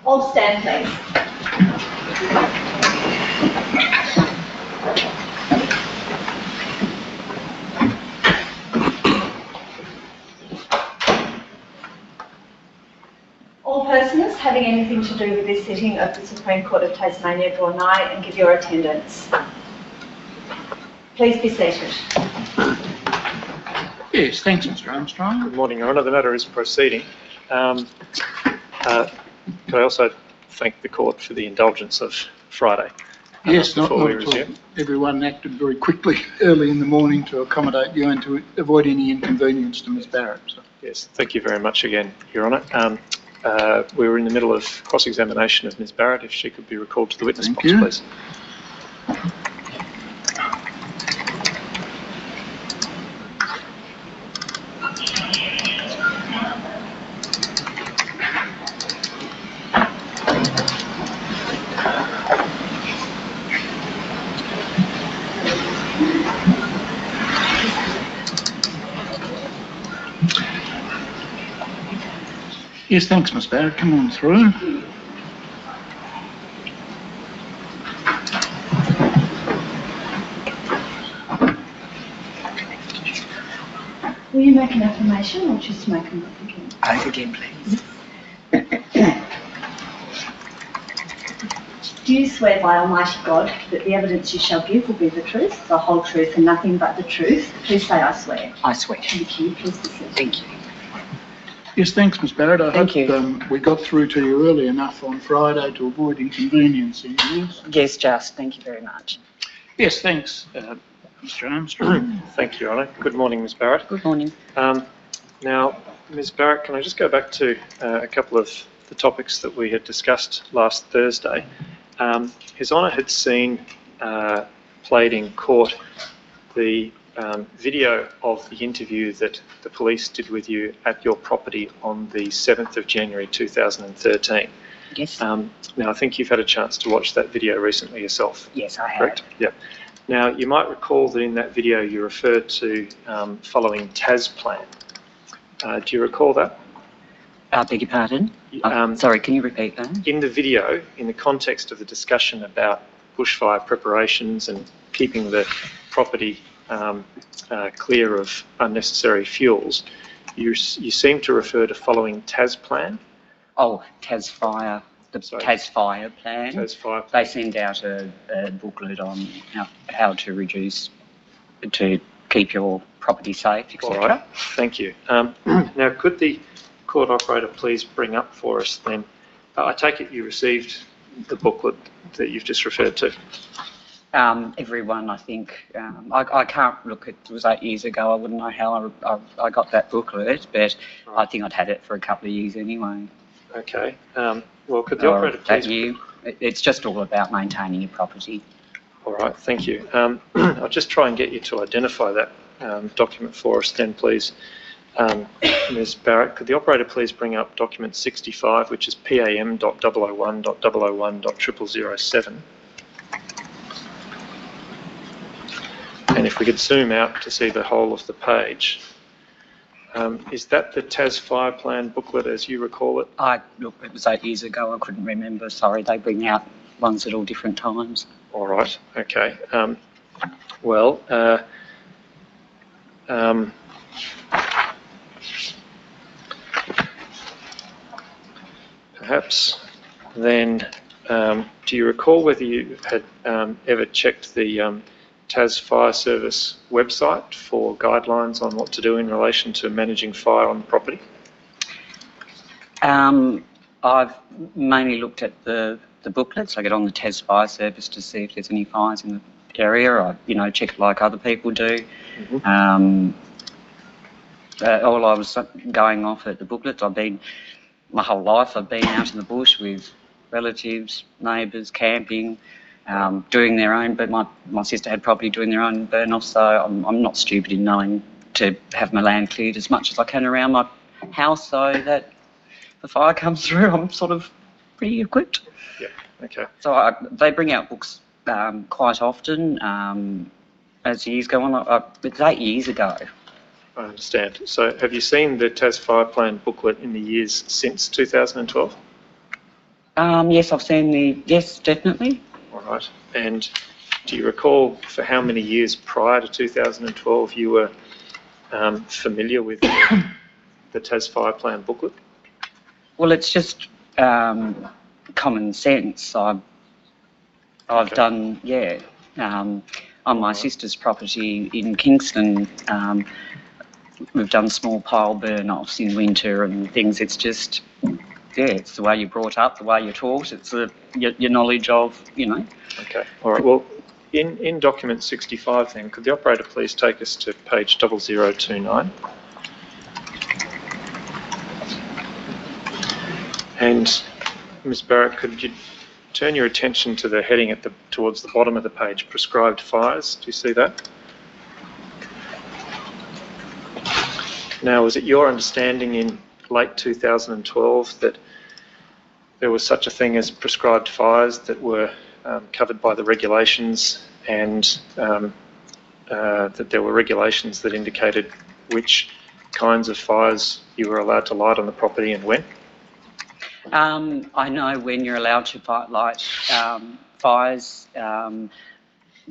All stand, please. All persons having anything to do with this sitting of the Supreme Court of Tasmania draw nigh and give your attendance. Please be seated. Yes, thanks, Mr. Armstrong. Good morning, Your Honour. The matter is proceeding. Could I also thank the court for the indulgence of Friday? Yes, not before we at all. resume. Everyone acted very quickly early in the morning to accommodate you and to avoid any inconvenience to Ms Barrett. So. Yes, thank you very much again, Your Honour. We were in the middle of cross-examination of Ms Barrett. If she could be recalled to the witness box, please. Yes, thanks, Ms Barrett. Come on through. Will you make an affirmation or just make an again? Over again, please. Do you swear by Almighty God that the evidence you shall give will be the truth, the whole truth and nothing but the truth? Please say I swear. I swear. Thank you. Please be seated. Thank you. Yes, thanks, Ms Barrett. I Thank hope we got through to you early enough on Friday to avoid inconveniencing you. Yes, just. Thank you very much. Yes, thanks, Mr Armstrong. Thank you, Your Honour. Good morning, Ms Barrett. Good morning. Now, Ms Barrett, can I just go back to a couple of the topics that we had discussed last Thursday? His Honour had seen played in court the video of the interview that the police did with you at your property on the 7th of January 2013. Yes. Now, I think you've had a chance to watch that video recently yourself. Yes, I have. Correct? Yep. Now, you might recall that in that video you referred to following TAS plan. Do you recall that? I beg your pardon? Sorry, can you repeat that? In the video, in the context of the discussion about bushfire preparations and keeping the property clear of unnecessary fuels, you seem to refer to following TAS plan. Oh, TAS Fire, the TAS Fire plan. TAS Fire plan. They send out a booklet on how to keep your property safe, etc. All right, thank you. Now, could the court operator please bring up for us then, I take it you received the booklet that you've just referred to? Everyone, I think. I can't look at, it was 8 years ago, I wouldn't know how I got that booklet, but I think I'd had it for a couple of years anyway. Okay. Well, could the operator please... It's just all about maintaining your property. All right, thank you. I'll just try and get you to identify that document for us then, please. Ms Barrett, could the operator please bring up document 65, which is PAM.001.001.0007. And if we could zoom out to see the whole of the page. Is that the TAS Fire Plan booklet as you recall it? Look, it was 8 years ago, I couldn't remember, sorry, they bring out ones at all different times. All right, okay. Well, perhaps then, do you recall whether you had ever checked the TAS Fire Service website for guidelines on what to do in relation to managing fire on the property? I've mainly looked at the booklets. I get on the TAS Fire Service to see if there's any fires in the area. I, check it like other people do. Mm-hmm. All I was going off at the booklets. My whole life I've been out in the bush with relatives, neighbours, camping, doing their own, but my sister had property doing their own burn-off, so I'm not stupid in knowing to have my land cleared as much as I can around my house so that if the fire comes through, I'm sort of pretty equipped. Yeah, okay. So they bring out books quite often as years go on. It's 8 years ago. I understand. So have you seen the TAS Fire Plan booklet in the years since 2012? Yes, I've seen yes, definitely. All right. And do you recall for how many years prior to 2012 you were familiar with the Tas Fire Plan booklet? Well, it's just common sense. I've Okay. done, on my sister's property in Kingston, we've done small pile burn-offs in winter and things. It's just, it's the way you're brought up, the way you're taught. It's your knowledge of, Okay. All right. Well, in document 65 then, could the operator please take us to page 0029? And Ms Barrett, could you turn your attention to the heading towards the bottom of the page, prescribed fires? Do you see that? Now, was it your understanding in late 2012 that there was such a thing as prescribed fires that were covered by the regulations, and that there were regulations that indicated which kinds of fires you were allowed to light on the property and when? I know when you're allowed to light fires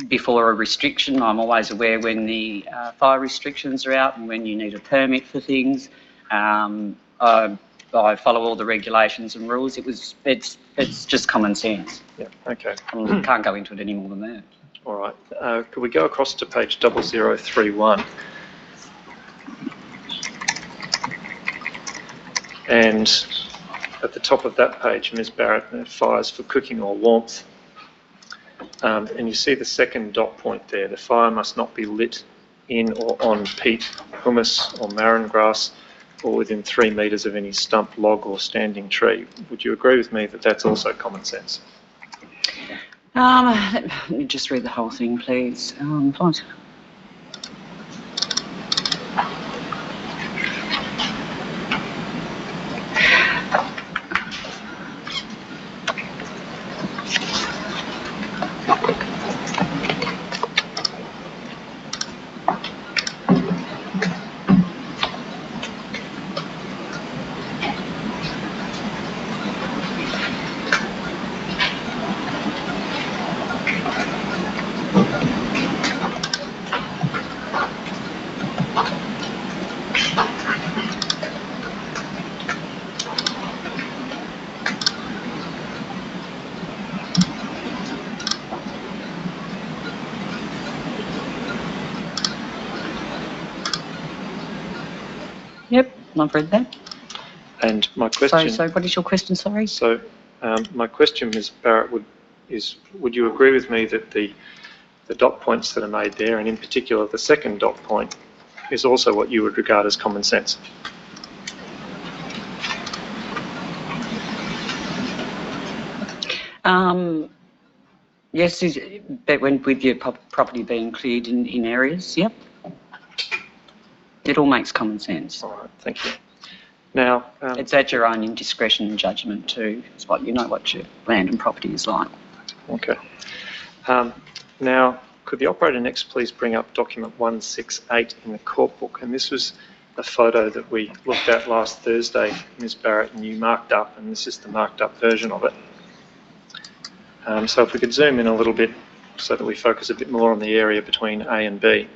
before a restriction. I'm always aware when the fire restrictions are out and when you need a permit for things. I follow all the regulations and rules. It's just common sense. Yeah, okay. I can't go into it any more than that. All right. Could we go across to page 0031? And at the top of that page, Ms Barrett, fires for cooking or warmth. And you see the second dot point there. The fire must not be lit in or on peat, humus or marron grass, or within 3 metres of any stump, log or standing tree. Would you agree with me that that's also common sense? Let me just read the whole thing, please. Fine. Yep, I've read that. And my question... So what is your question, sorry? So my question, Ms Barrett, would you agree with me that the dot points that are made there, and in particular the second dot point, is also what you would regard as common sense? Yes, but when with your property being cleared in areas, yep. It all makes common sense. All right, thank you. Now, it's at your own discretion and judgment too. It's what you know what your land and property is like. Okay. Now, could the operator next please bring up document 168 in the court book? And this was a photo that we looked at last Thursday, Ms Barrett, and you marked up, and this is the marked up version of it. So if we could zoom in a little bit so that we focus a bit more on the area between A and B.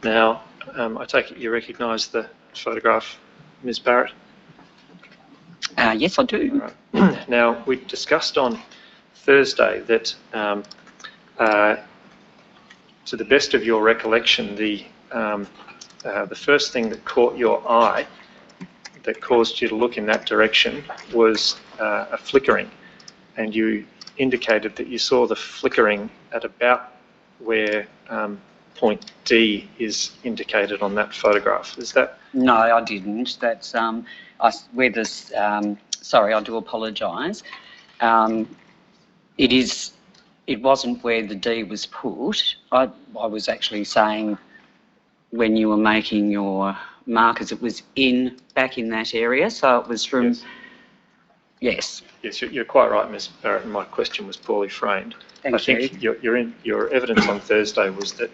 Now, I take it you recognise the photograph, Ms Barrett? Yes, I do. All right. Now, we discussed on Thursday that, to the best of your recollection, the first thing that caught your eye, that caused you to look in that direction, was a flickering, and you indicated that you saw the flickering at about where point D is indicated on that photograph. Is that? No, I didn't. That's where this. Sorry, I do apologise. It wasn't where the D was put. I was actually saying when you were making your markers, it was back in that area. So it was from. Yes. Yes, you're quite right, Ms Barrett, and my question was poorly framed. I think your evidence on Thursday was that...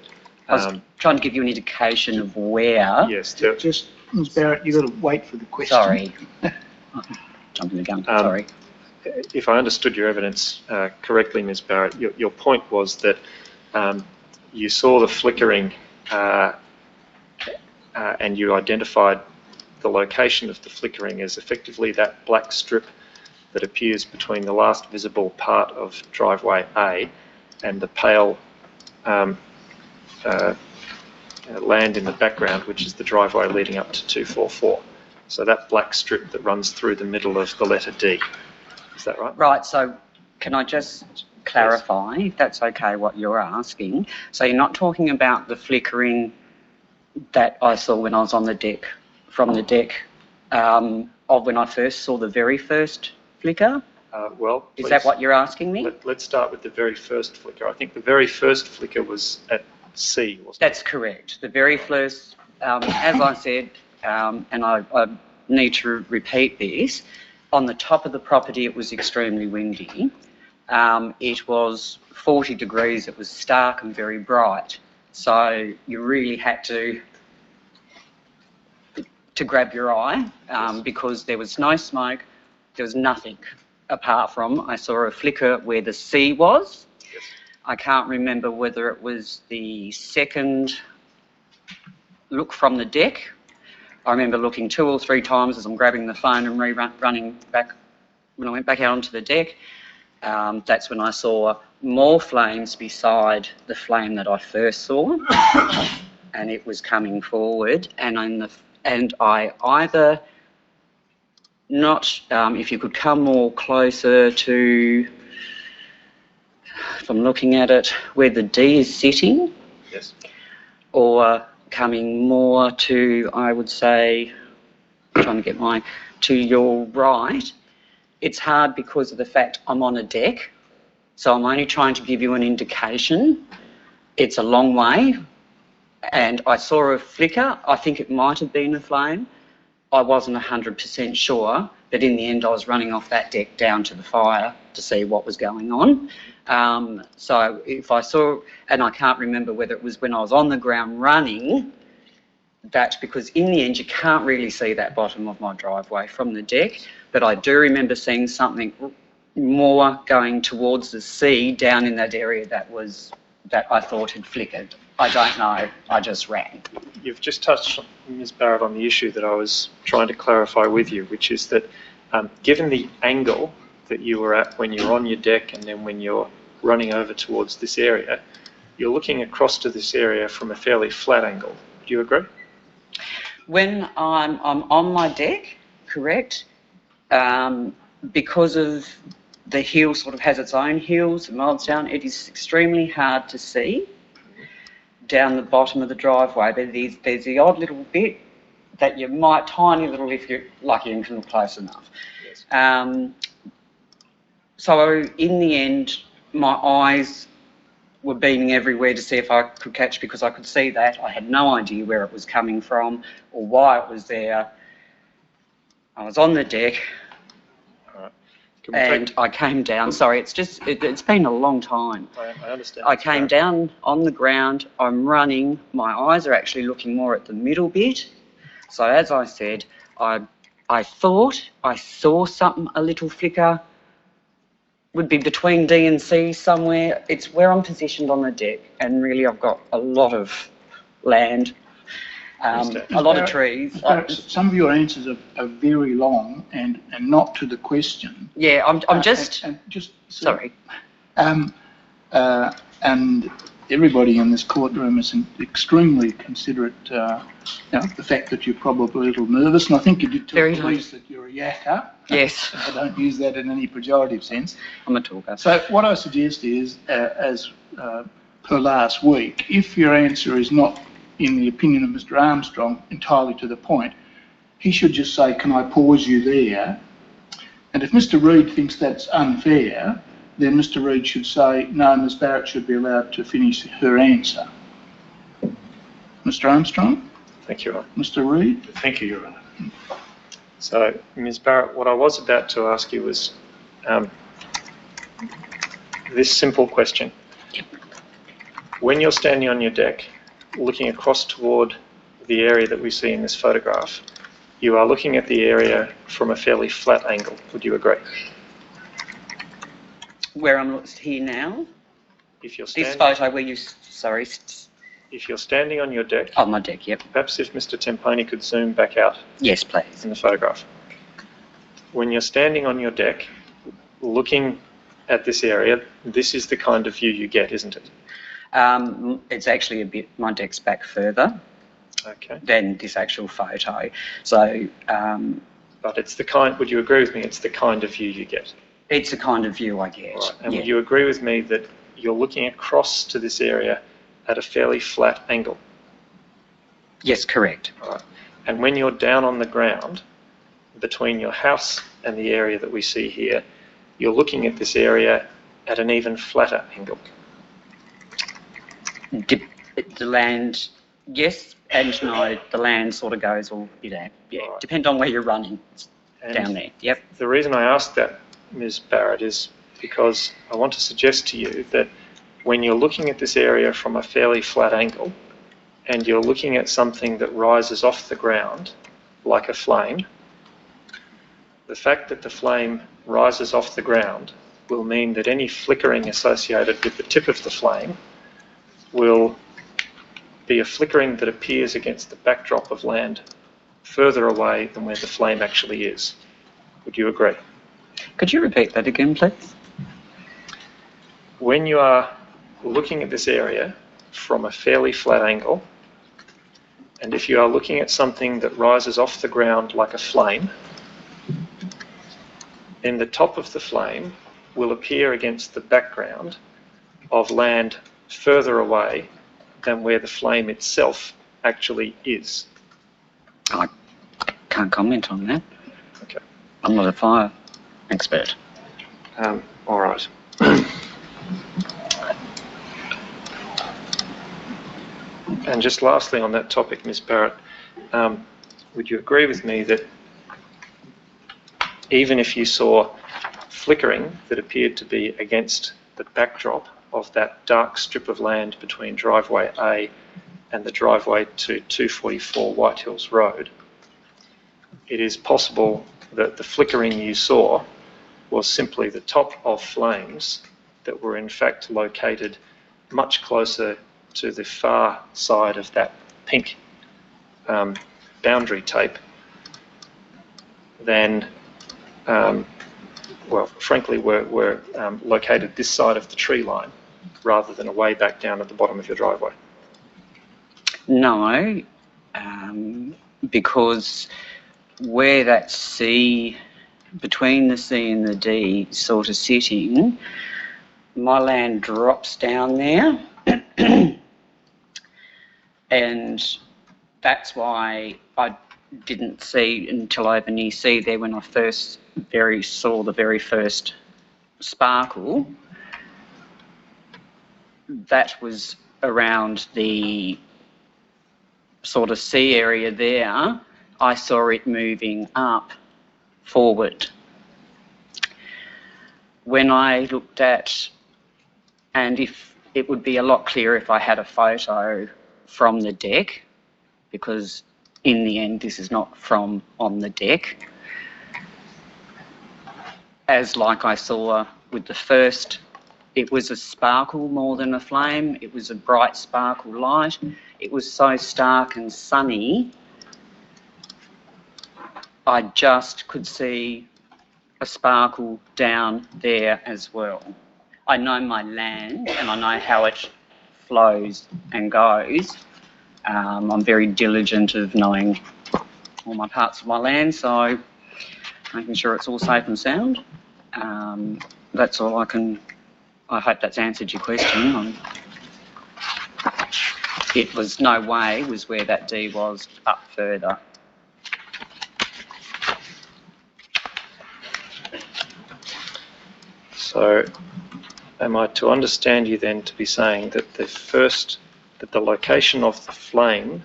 I was trying to give you an indication of where... Yes. Just, Ms Barrett, you've got to wait for the question. Sorry. Jumping the gun, sorry. if I understood your evidence correctly, Ms Barrett, your point was that you saw the flickering and you identified the location of the flickering as effectively that black strip that appears between the last visible part of driveway A and the pale land in the background, which is the driveway leading up to 244. So that black strip that runs through the middle of the letter D. Is that right? Right, so can I just clarify, if that's okay, what you're asking? So you're not talking about the flickering that I saw when I was on the deck, from the deck of when I first saw the very first flicker? Well, is that what you're asking me? Let's start with the very first flicker. I think the very first flicker was at C, wasn't it? That's correct. The very first, as I said, and I need to repeat this, on the top of the property it was extremely windy. It was 40 degrees, it was stark and very bright. So you really had to grab your eye because there was no smoke, there was nothing apart from, I saw a flicker where the sea was. Yes. I can't remember whether it was the second look from the deck. I remember looking 2 or 3 times as I'm grabbing the phone and running back when I went back out onto the deck. That's when I saw more flames beside the flame that I first saw, and it was coming forward. And I either not, if you could come more closer to, if I'm looking at it, where the D is sitting, Yes. or coming more to, I would say, trying to get to your right. It's hard because of the fact I'm on a deck, so I'm only trying to give you an indication. It's a long way, and I saw a flicker. I think it might have been a flame. I wasn't 100% sure, but in the end I was running off that deck down to the fire to see what was going on. So if I saw, and I can't remember whether it was when I was on the ground running, that because in the end you can't really see that bottom of my driveway from the deck, but I do remember seeing something more going towards the sea down in that area that I thought had flickered. I don't know, I just ran. You've just touched, Ms Barrett, on the issue that I was trying to clarify with you, which is that given the angle that you were at when you're on your deck and then when you're running over towards this area, you're looking across to this area from a fairly flat angle. Do you agree? When I'm on my deck, correct, because of the hill sort of has its own hills and miles down, it is extremely hard to see down the bottom of the driveway. There's the odd little bit that you might, tiny little, if you're lucky and can look close enough. Yes. So in the end, my eyes were beaming everywhere to see if I could catch, because I could see that. I had no idea where it was coming from or why it was there. I was on the deck. All right. And I came down. Sorry, it's been a long time. I understand. I came down on the ground. I'm running. My eyes are actually looking more at the middle bit. So as I said, I thought I saw something, a little flicker. Would be between D and C somewhere. It's where I'm positioned on the deck, and really I've got a lot of land, a lot of trees. Some of your answers are very long and not to the question. Yeah, I'm just... sorry. And everybody in this courtroom is extremely considerate. The fact that you're probably a little nervous, and I think you did tell the police that you're a yakker. Yes. I don't use that in any pejorative sense. I'm a talker. So what I suggest is, as per last week, if your answer is not, in the opinion of Mr Armstrong, entirely to the point, he should just say, can I pause you there? And if Mr Reid thinks that's unfair, then Mr Reid should say, no, Ms Barrett should be allowed to finish her answer. Mr Armstrong? Thank you, Your Honour. Mr Reid? Thank you, Your Honour. So, Ms Barrett, what I was about to ask you was this simple question. When you're standing on your deck, looking across toward the area that we see in this photograph, you are looking at the area from a fairly flat angle. Would you agree? Where I'm here now? If you're This standing, photo where you... Sorry. if you're standing on your deck, On my deck, yep. perhaps if Mr. Temponi could zoom back out Yes, please. in the photograph. When you're standing on your deck, looking at this area, this is the kind of view you get, isn't it? It's actually a bit... My deck's back further Okay. than this actual photo. So But it's the kind, would you agree with me, it's the kind of view you get? it's the kind of view I get. Right. And yeah. would you agree with me that you're looking across to this area at a fairly flat angle? Yes, correct. Right. And when you're down on the ground, between your house and the area that we see here, you're looking at this area at an even flatter angle. The land, yes and no. The land sort of goes all, yeah. Right. Depend on where you're running. And Down there, yep. the reason I ask that, Ms Barrett, is because I want to suggest to you that when you're looking at this area from a fairly flat angle and you're looking at something that rises off the ground like a flame, the fact that the flame rises off the ground will mean that any flickering associated with the tip of the flame will be a flickering that appears against the backdrop of land further away than where the flame actually is. Would you agree? Could you repeat that again, please? When you are looking at this area from a fairly flat angle, and if you are looking at something that rises off the ground like a flame, then the top of the flame will appear against the background of land further away than where the flame itself actually is. I can't comment on that. Okay. I'm not a fire expert. All right. And just lastly on that topic, Ms Barrett, would you agree with me that even if you saw flickering that appeared to be against the backdrop of that dark strip of land between driveway A and the driveway to 244 White Hills Road, it is possible that the flickering you saw was simply the top of flames that were in fact located much closer to the far side of that pink boundary tape than, well, frankly, were located this side of the tree line rather than away back down at the bottom of your driveway. No, because where that C, between the C and the D sort of sitting, my land drops down there. And that's why I didn't see until over near C there when I first saw the very first sparkle. That was around the sort of C area there. I saw it moving up forward. When I looked at, and if it would be a lot clearer if I had a photo from the deck, because in the end this is not from on the deck. As like I saw with the first, it was a sparkle more than a flame. It was a bright sparkle light. It was so stark and sunny, I just could see a sparkle down there as well. I know my land and I know how it flows and goes. I'm very diligent of knowing all my parts of my land, so making sure it's all safe and sound. That's all I can... I hope that's answered your question. It was no way was where that D was up further. So am I to understand you then to be saying that the location of the flame,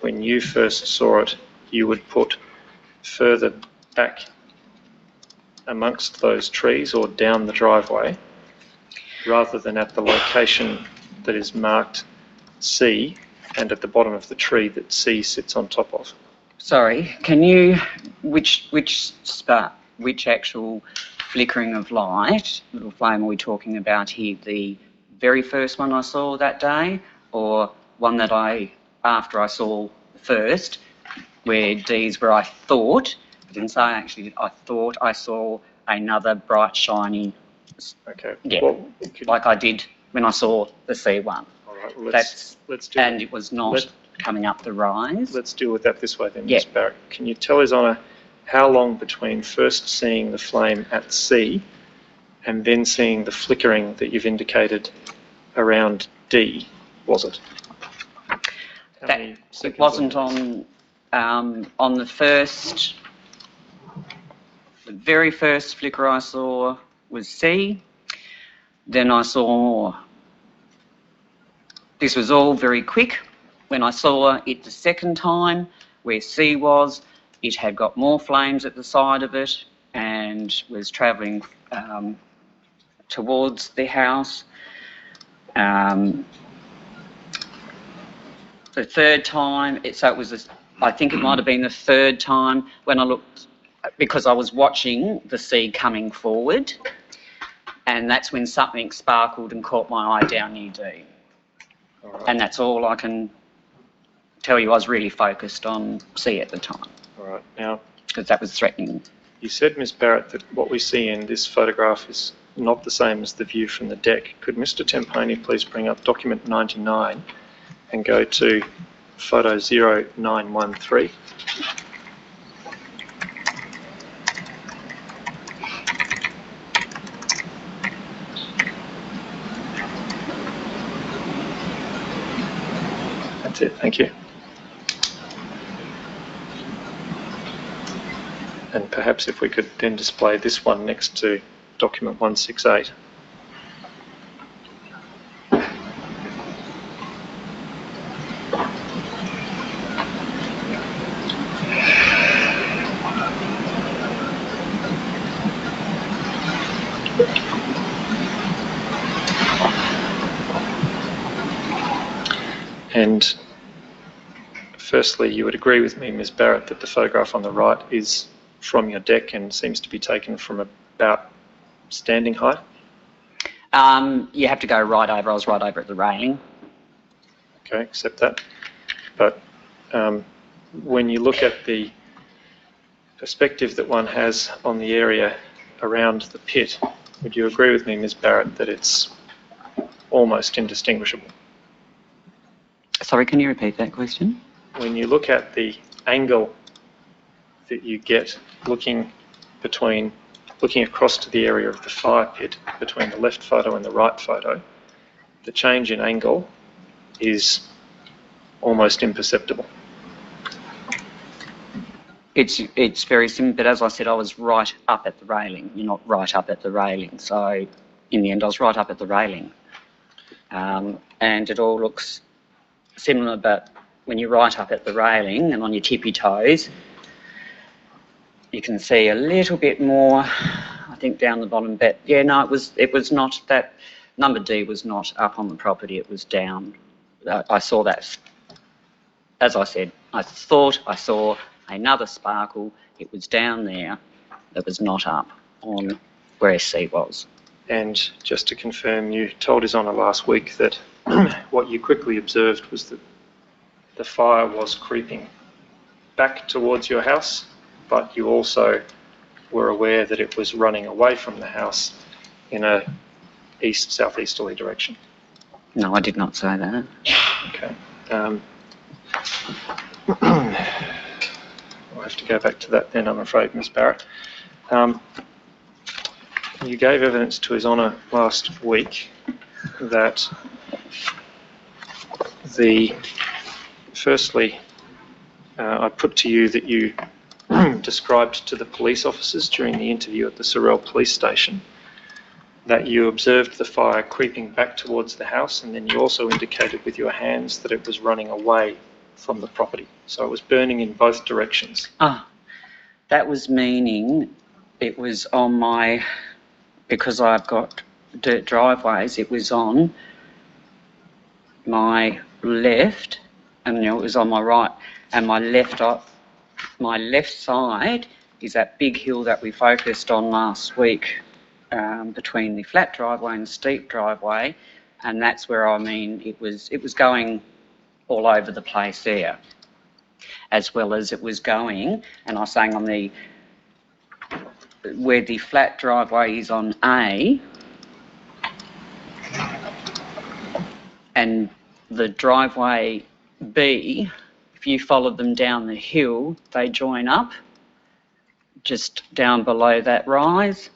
when you first saw it, you would put further back amongst those trees or down the driveway, rather than at the location that is marked C and at the bottom of the tree that C sits on top of? Sorry, can you, which actual flickering of light, little flame, are we talking about here the very first one I saw that day, or one that after I saw the first, where D's where I thought, I didn't say actually, I thought I saw another bright, shiny, Okay. yeah, Well, like I did when I saw the C one. all right. Well, let's do and it was not coming up the rise. Let's deal with that this way then, Yeah. Ms Barrett. Can you tell His Honour how long between first seeing the flame at C and then seeing the flickering that you've indicated around D was it? It wasn't on the very first flicker I saw was C. Then I saw, this was all very quick. When I saw it the second time, where C was, it had got more flames at the side of it and was travelling towards the house. The third time, I think it might have been the third time when I looked, because I was watching the C coming forward, and that's when something sparkled and caught my eye down near D. Right. And that's all I can tell you. I was really focused on C at the time. All right. Now, because that was threatening. You said, Ms Barrett, that what we see in this photograph is not the same as the view from the deck. Could Mr Temponi please bring up document 99 and go to photo 0913? That's it, thank you. And perhaps if we could then display this one next to document 168. And firstly, you would agree with me, Ms Barrett, that the photograph on the right is from your deck and seems to be taken from about standing height? You have to go right over. I was right over at the railing. Okay, accept that. But when you look at the perspective that one has on the area around the pit, would you agree with me, Ms Barrett, that it's almost indistinguishable? Sorry, can you repeat that question? When you look at the angle that you get looking across to the area of the fire pit between the left photo and the right photo, the change in angle is almost imperceptible. It's very simple, but as I said, I was right up at the railing. You're not right up at the railing, so in the end I was right up at the railing. And it all looks similar, but when you're right up at the railing and on your tippy toes, you can see a little bit more, I think, down the bottom. But yeah, no, it was not that. Number D was not up on the property, it was down. I saw that. As I said, I thought I saw another sparkle. It was down there. That was not up on where C was. And just to confirm, you told His Honour last week that what you quickly observed was that the fire was creeping back towards your house, but you also were aware that it was running away from the house in a east-southeasterly direction. No, I did not say that. Okay. I'll have to go back to that then, I'm afraid, Ms Barrett. You gave evidence to His Honour last week that firstly, I put to you that you described to the police officers during the interview at the Sorrel police station that you observed the fire creeping back towards the house, and then you also indicated with your hands that it was running away from the property. So it was burning in both directions. That was meaning it was on my, because I've got dirt driveways, it was on my left, and it was on my right, and my left side is that big hill that we focused on last week between the flat driveway and the steep driveway, and that's where it was going all over the place there, as well as it was going, and I was saying on the where the flat driveway is on A, and the driveway B, if you follow them down the hill, they join up just down below that rise,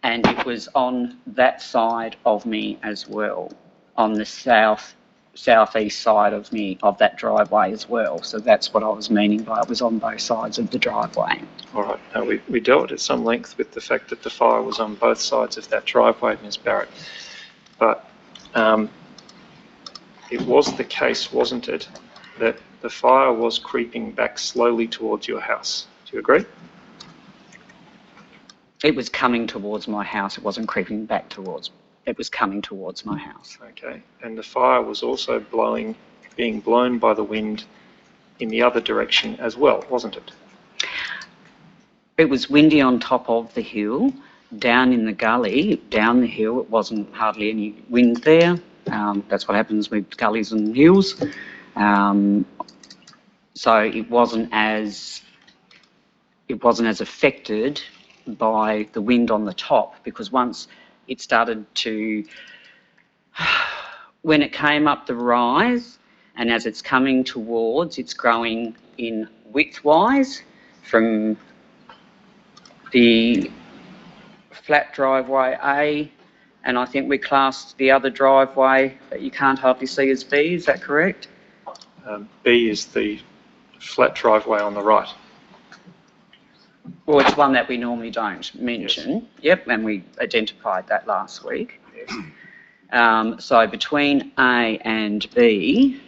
and it was on that side of me as well, on the southeast side of me, of that driveway as well. So that's what I was meaning by it was on both sides of the driveway. All right. Now, we dealt at some length with the fact that the fire was on both sides of that driveway, Ms Barrett. But it was the case, wasn't it, that the fire was creeping back slowly towards your house? Do you agree? It was coming towards my house. It wasn't creeping back towards. It was coming towards my house. Okay. And the fire was also being blown by the wind in the other direction as well, wasn't it? It was windy on top of the hill. Down in the gully, down the hill, it wasn't hardly any wind there. That's what happens with gullies and hills. So it wasn't as affected by the wind on the top, because once it started to, when it came up the rise, and as it's coming towards, it's growing in width-wise from the flat driveway A, and I think we classed the other driveway that you can't hardly see as B, is that correct? B is the flat driveway on the right. Well, it's one that we normally don't mention. Yes. Yep, and we identified that last week. Yes. So between A and B,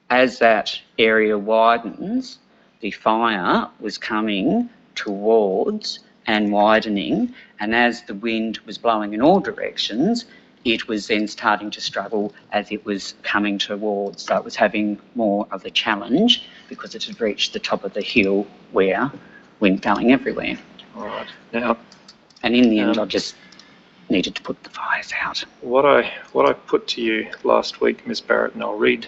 as that area widens, the fire was coming towards and widening, and as the wind was blowing in all directions, it was then starting to struggle as it was coming towards. So it was having more of a challenge because it had reached the top of the hill where wind going everywhere. All right. Now, and in the end, I just needed to put the fires out. What I put to you last week, Ms Barrett, and I'll read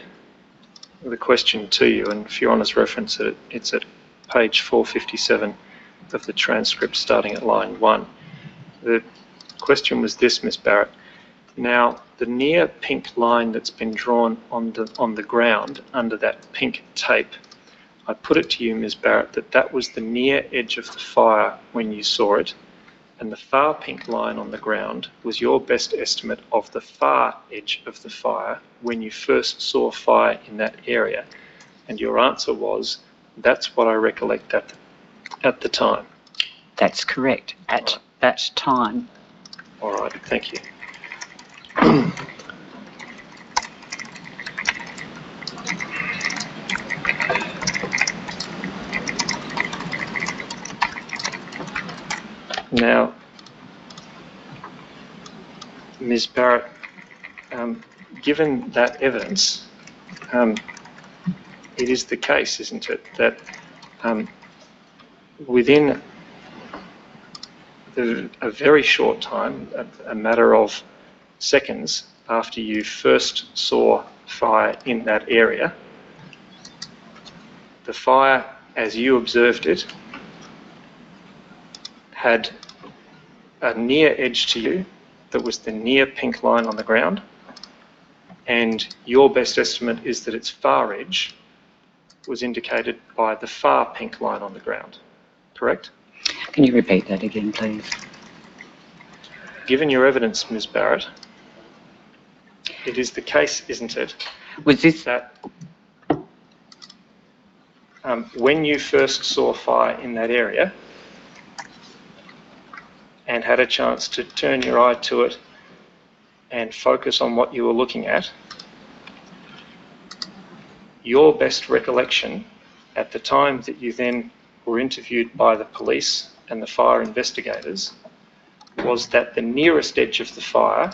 the question to you, and for your honour's reference, it's at page 457 of the transcript starting at line 1. The question was this, Ms Barrett. Now, the near pink line that's been drawn on the ground under that pink tape, I put it to you, Ms Barrett, that was the near edge of the fire when you saw it, and the far pink line on the ground was your best estimate of the far edge of the fire when you first saw fire in that area. And your answer was, that's what I recollect at the time. That's correct, at that time. All right, thank you. Now, Ms Barrett, given that evidence, it is the case, isn't it, that within a very short time, a matter of seconds after you first saw fire in that area, the fire, as you observed it, had a near edge to you that was the near pink line on the ground, and your best estimate is that its far edge was indicated by the far pink line on the ground, correct? Can you repeat that again, please? Given your evidence, Ms Barrett, it is the case, isn't it, was this that when you first saw fire in that area and had a chance to turn your eye to it and focus on what you were looking at, your best recollection at the time that you then were interviewed by the police and the fire investigators was that the nearest edge of the fire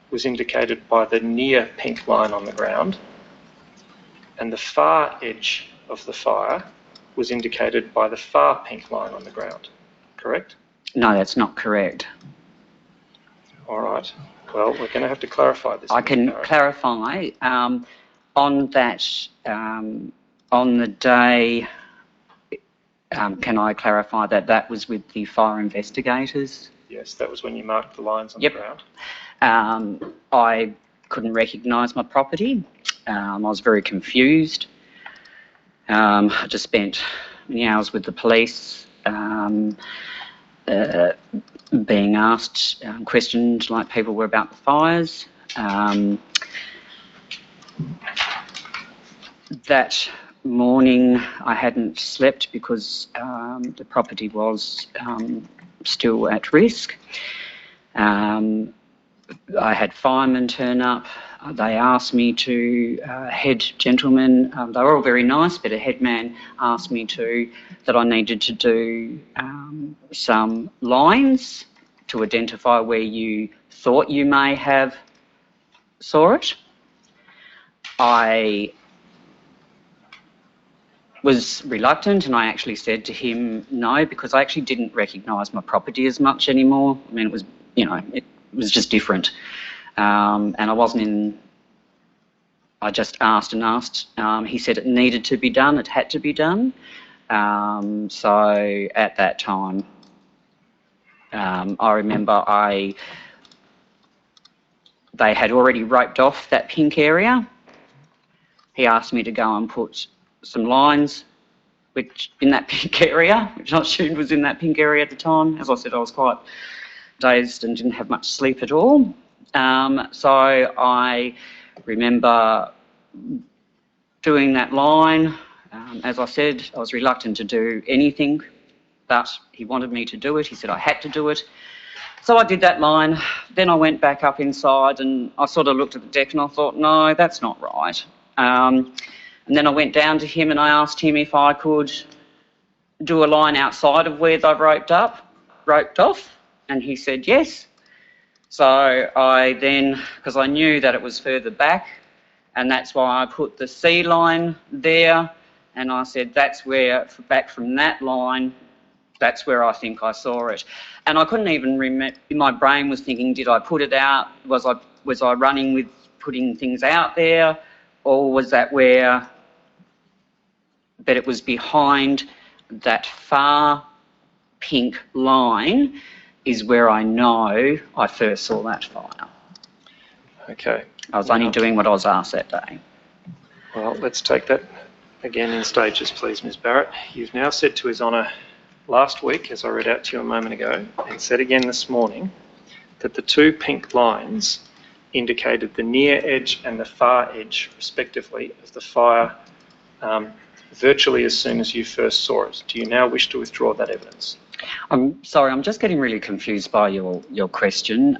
was indicated by the near pink line on the ground, and the far edge of the fire was indicated by the far pink line on the ground, correct? No, that's not correct. All right. Well, we're going to have to clarify this. I Ms. can Barrett. clarify. On that, on the day, can I clarify that that was with the fire investigators? Yes, that was when you marked the lines on Yep. the ground. I couldn't recognise my property. I was very confused. I just spent many hours with the police, being asked questions like people were about the fires. That morning I hadn't slept because the property was still at risk. I had firemen turn up. They asked me to, head gentleman, they were all very nice, but a head man asked me that I needed to do some lines to identify where you thought you may have saw it. I was reluctant and I actually said to him no, because I actually didn't recognise my property as much anymore. I mean, it was, you know, it was just different. And I wasn't in, I just asked and asked. He said it needed to be done, it had to be done. So at that time, I remember they had already roped off that pink area. He asked me to go and put some lines in that pink area, which I assumed was in that pink area at the time. As I said, I was quite dazed and didn't have much sleep at all. So I remember doing that line. As I said, I was reluctant to do anything, but he wanted me to do it. He said I had to do it. So I did that line. Then I went back up inside and I sort of looked at the deck and I thought, no, that's not right. And then I went down to him and I asked him if I could do a line outside of where they've roped off, and he said yes. So I then, because I knew that it was further back, and that's why I put the C line there, and I said that's where, back from that line, that's where I think I saw it. And I couldn't even remember, my brain was thinking, did I put it out? Was I running with putting things out there? Or was that where, but it was behind that far pink line is where I know I first saw that fire. Okay. I was only doing what I was asked that day. Well, let's take that again in stages, please, Ms Barrett. You've now said to His Honour last week, as I read out to you a moment ago, and said again this morning, that the two pink lines indicated the near edge and the far edge, respectively, of the fire virtually as soon as you first saw it. Do you now wish to withdraw that evidence? I'm sorry, I'm just getting really confused by your question.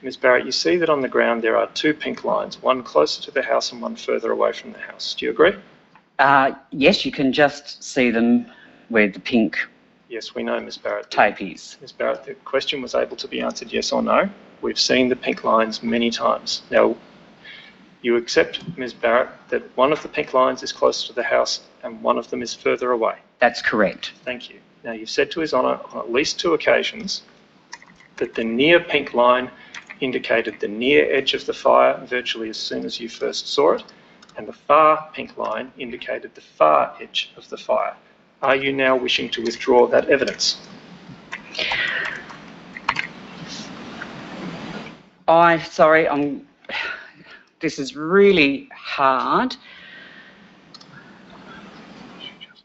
Ms Barrett, you see that on the ground there are two pink lines, one closer to the house and one further away from the house. Do you agree? Yes, you can just see them where the pink Yes, we know, Ms Barrett. tape is. Ms Barrett, the question was able to be answered yes or no. We've seen the pink lines many times. Now, you accept, Ms Barrett, that one of the pink lines is closer to the house and one of them is further away? That's correct. Thank you. Now, you've said to His Honour on at least two occasions that the near pink line indicated the near edge of the fire virtually as soon as you first saw it, and the far pink line indicated the far edge of the fire. Are you now wishing to withdraw that evidence? This is really hard.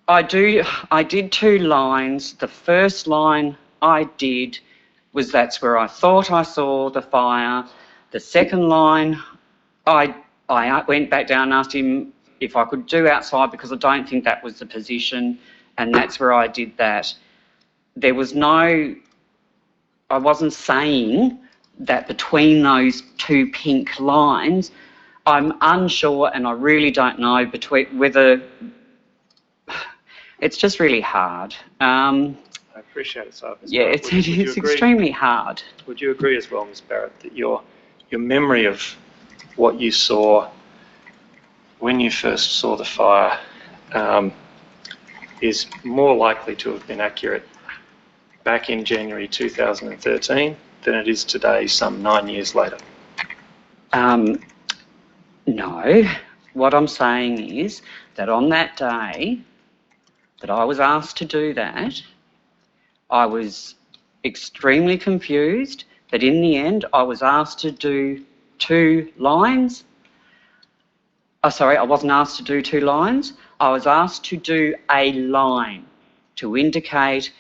I did two lines. The first line I did was that's where I thought I saw the fire. The second line, I went back down and asked him if I could do outside because I don't think that was the position, and that's where I did that. There was I wasn't saying that between those two pink lines. I'm unsure, and I really don't know whether it's just really hard. I appreciate it, sir. Yeah, it's extremely hard. Would you agree as well, Ms Barrett, that your memory of what you saw when you first saw the fire is more likely to have been accurate back in January 2013 than it is today, some 9 years later? No. What I'm saying is that on that day that I was asked to do that, I was extremely confused, but in the end I was asked to do 2 lines. Oh, sorry, I wasn't asked to do 2 lines. I was asked to do a line to indicate,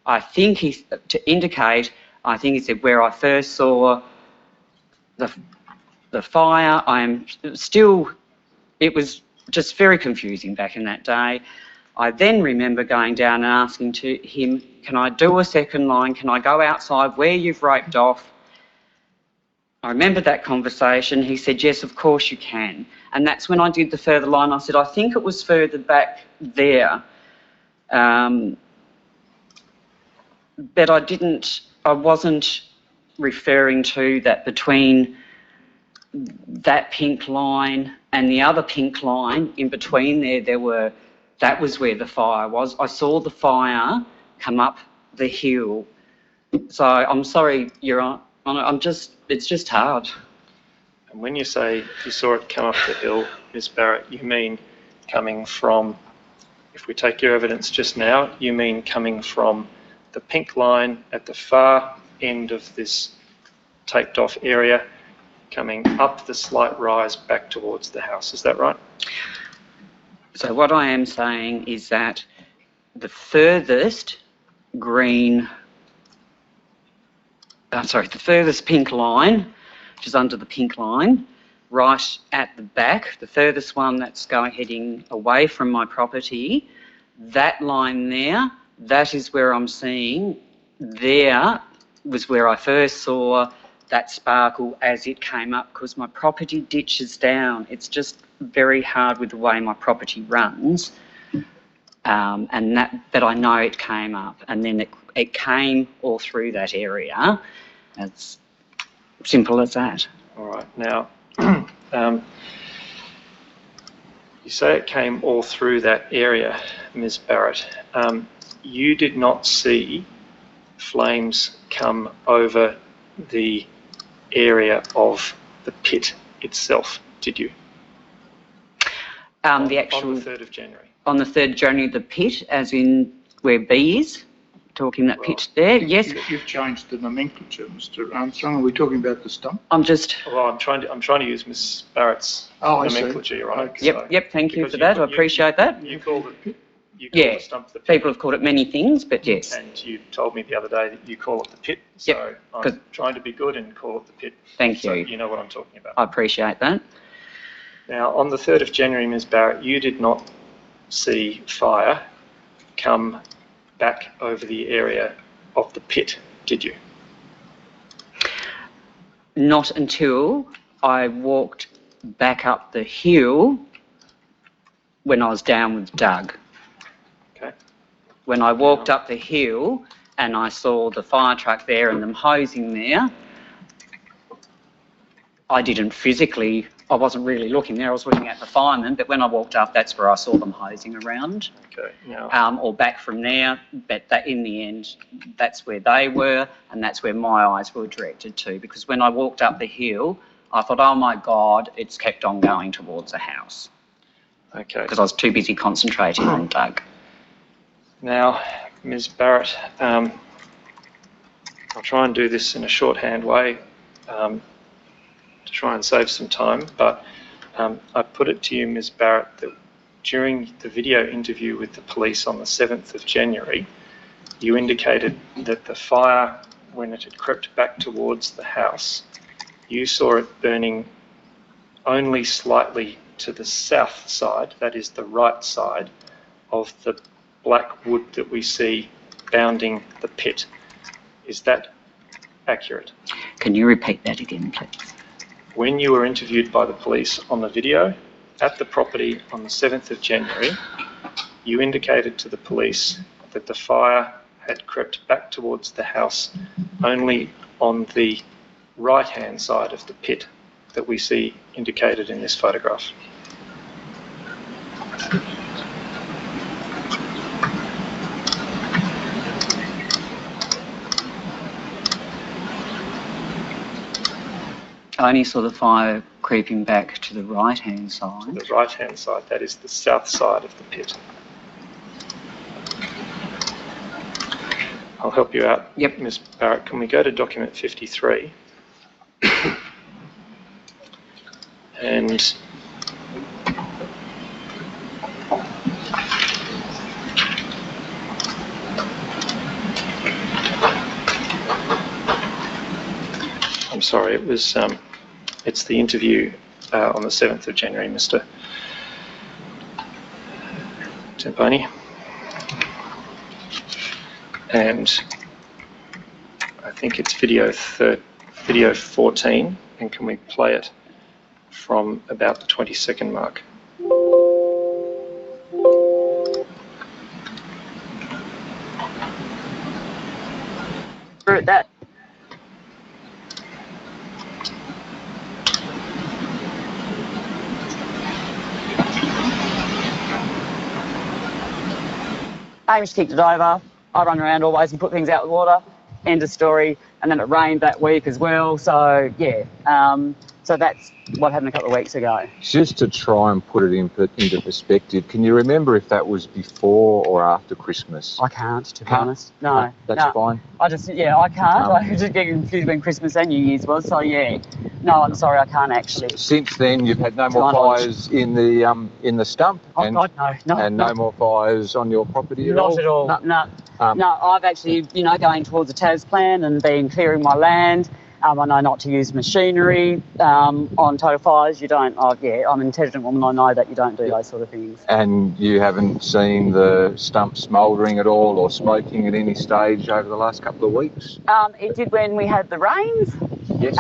I think he said where I first saw the fire. It was just very confusing back in that day. I then remember going down and asking to him, can I do a second line? Can I go outside where you've roped off? I remember that conversation. He said, yes, of course you can. And that's when I did the further line. I said, I think it was further back there. But I wasn't referring to that between that pink line and the other pink line in between there, that was where the fire was. I saw the fire come up the hill. So I'm sorry, Your Honour, it's just hard. And when you say you saw it come up the hill, Ms Barrett, you mean coming from, if we take your evidence just now, you mean coming from the pink line at the far end of this taped off area, coming up the slight rise back towards the house, is that right? So what I am saying is that the furthest pink line, which is under the pink line, right at the back, the furthest one that's heading away from my property, that line there, that is where I'm seeing, there was where I first saw that sparkle as it came up, because my property ditches down. It's just very hard with the way my property runs, but I know it came up, and then it came all through that area. It's simple as that. All right. Now, you say it came all through that area, Ms Barrett. You did not see flames come over the area of the pit itself, did you? On the 3rd of January. On the 3rd of January, the pit, as in where B is, talking that pit there, yes. You've changed the nomenclature, Mr Armstrong. Are we talking about the stump? Well, I'm trying to use Ms Barrett's nomenclature, Your Honour. Okay. Yep, thank you for that. I appreciate that. You called it pit. Yeah, the stump the pit. People have called it many things, but yes. And you told me the other day that you call it the pit, so I'm trying to be good and call it the pit. Thank so you. You know what I'm talking about. I appreciate that. Now, on the 3rd of January, Ms Barrett, you did not see fire come back over the area of the pit, did you? Not until I walked back up the hill when I was down with Doug. Okay. When I walked up the hill and I saw the fire truck there and them hosing there, I wasn't really looking there, I was looking at the firemen, but when I walked up, that's where I saw them hosing around. Okay. Now, or back from there, but that in the end, that's where they were, and that's where my eyes were directed to, because when I walked up the hill, I thought, oh my God, it's kept on going towards the house. Okay. Because I was too busy concentrating on Doug. Now, Ms Barrett, I'll try and do this in a shorthand way to try and save some time, but I put it to you, Ms Barrett, that during the video interview with the police on the 7th of January, you indicated that the fire, when it had crept back towards the house, you saw it burning only slightly to the south side, that is the right side, of the black wood that we see bounding the pit. Is that accurate? Can you repeat that again, please? When you were interviewed by the police on the video at the property on the 7th of January, you indicated to the police that the fire had crept back towards the house only on the right-hand side of the pit that we see indicated in this photograph. only saw the fire creeping back to the right-hand To side. the right-hand side, that is the south side of the pit. I'll help you out. Yep. Ms Barrett, can we go to document 53? And I'm sorry, it was it's the interview on the 7th of January, Mr. Temponi. And I think it's video 14, and can we play it from about the 22nd mark? That Hamish kicked it over. I run around always and put things out with water. End of story. And then it rained that week as well. So yeah, so that's what happened a couple of weeks ago. Just to try and put it into perspective, can you remember if that was before or after Christmas? I can't, to be Can't? honest. No, That's no. fine. I can't. I just get confused when Christmas and New Year's was. So yeah, no, I'm sorry, I can't actually. Since then, you've had no To more my knowledge. fires in the stump, Oh and, God, no, and no more fires on your property at all? not at all. No. No, I've actually, going towards the TAS plan and been clearing my land. I know not to use machinery on total fires. You don't. I'm an intelligent woman. I know that you don't do those sort of things. And you haven't seen the stump smouldering at all or smoking at any stage over the last couple of weeks? It did when we had the rains. Yes.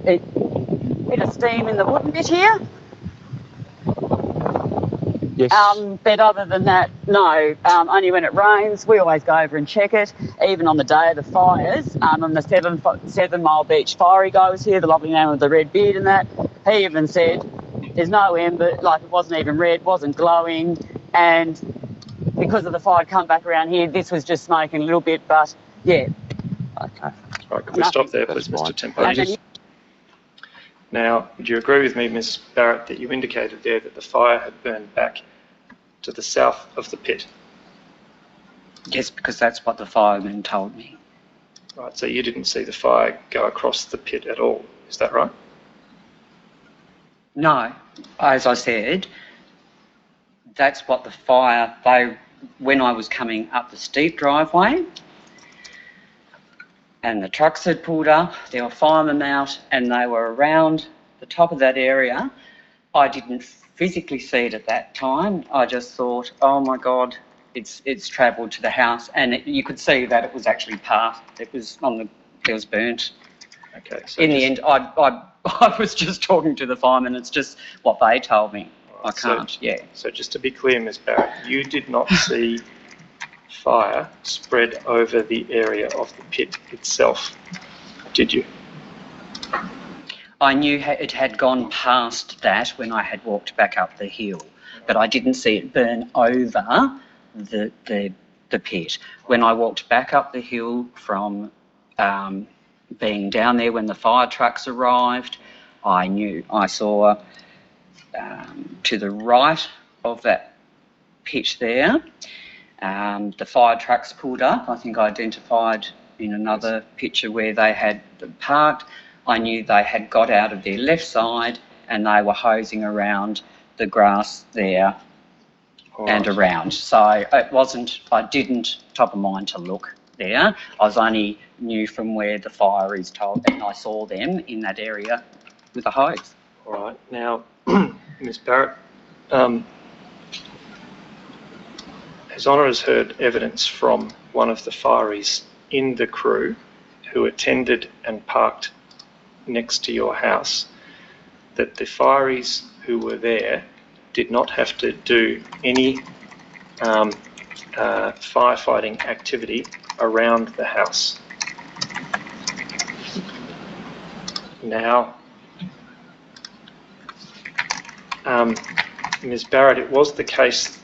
It bit of steam in the wooden bit here. Yes. But other than that, no. Only when it rains, we always go over and check it. Even on the day of the fires, on the 7 Mile Beach fiery guy was here, the lovely man with the red beard and that. He even said there's no ember, like it wasn't even red, wasn't glowing, and because of the fire come back around here, this was just smoking a little bit. But yeah. Okay. All right, can we stop there, please, That's Mr. fine. Temponi? Now, would you agree with me, Ms Barrett, that you indicated there that the fire had burned back to the south of the pit? Yes, because that's what the fireman told me. Right, so you didn't see the fire go across the pit at all, is that right? No, as I said, that's what the fire, when I was coming up the steep driveway and the trucks had pulled up, there were firemen out and they were around the top of that area. I didn't physically see it at that time. I just thought, oh my God, it's travelled to the house, and you could see that it was actually it was burnt. Okay. So In the end, I was just talking to the firemen. It's just what they told me. I can't, So just to be clear, Ms Barrett, you did not see fire spread over the area of the pit itself, did you? I knew it had gone past that when I had walked back up the hill, but I didn't see it burn over the pit. When I walked back up the hill from being down there when the fire trucks arrived, I saw to the right of that pit there, the fire trucks pulled up. I think I identified in another picture where they had parked. I knew they had got out of their left side and they were hosing around the grass there and around. So I didn't top of mind to look there. I was only knew from where the fire is told, and I saw them in that area with a hose. All right. Now, Ms Barrett, His Honour has heard evidence from one of the fireys in the crew who attended and parked next to your house that the fireys who were there did not have to do any firefighting activity around the house. Now, Ms Barrett, it was the case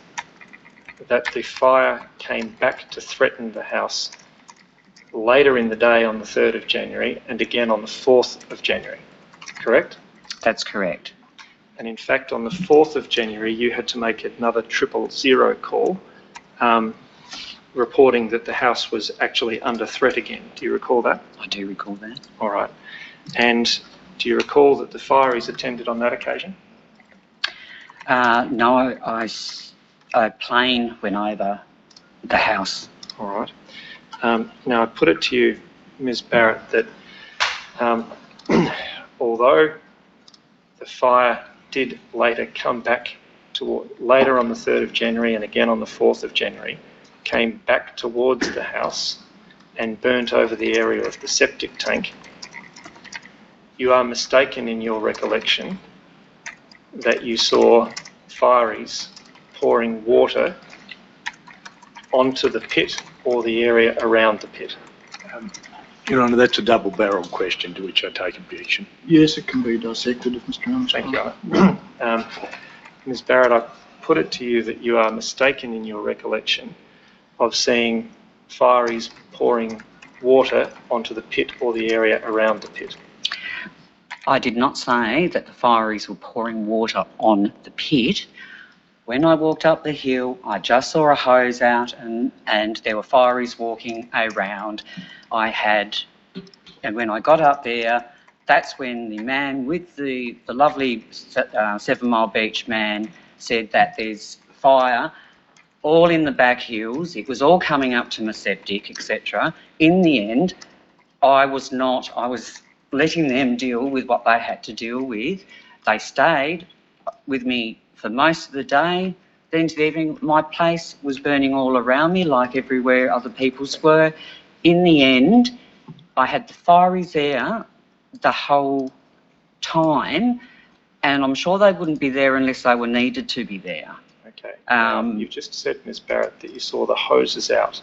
that the fire came back to threaten the house later in the day on the 3rd of January and again on the 4th of January, correct? That's correct. And in fact, on the 4th of January, you had to make another 000 call, reporting that the house was actually under threat again. Do you recall that? I do recall that. All right. And do you recall that the fireys attended on that occasion? No, a plane went over the house. All right. Now, I put it to you, Ms Barrett, that although the fire did later come back later on the 3rd of January and again on the 4th of January, came back towards the house and burnt over the area of the septic tank, you are mistaken in your recollection that you saw fireys pouring water onto the pit or the area around the pit. Your Honour, that's a double-barrelled question to which I take objection. Yes, it can be dissected if Mr Armstrong. Thank you. Ms Barrett, I put it to you that you are mistaken in your recollection of seeing fireys pouring water onto the pit or the area around the pit. I did not say that the fireys were pouring water on the pit. When I walked up the hill, I just saw a hose out and there were fireys walking around. And when I got up there, that's when the man with the lovely 7 Mile Beach man said that there's fire all in the back hills. It was all coming up to my septic, etc. In the end, I was letting them deal with what they had to deal with. They stayed with me for most of the day. Then to the evening, my place was burning all around me like everywhere other people's were. In the end, I had the fireys there the whole time, and I'm sure they wouldn't be there unless they were needed to be there. Okay. You've just said, Ms Barrett, that you saw the hoses out.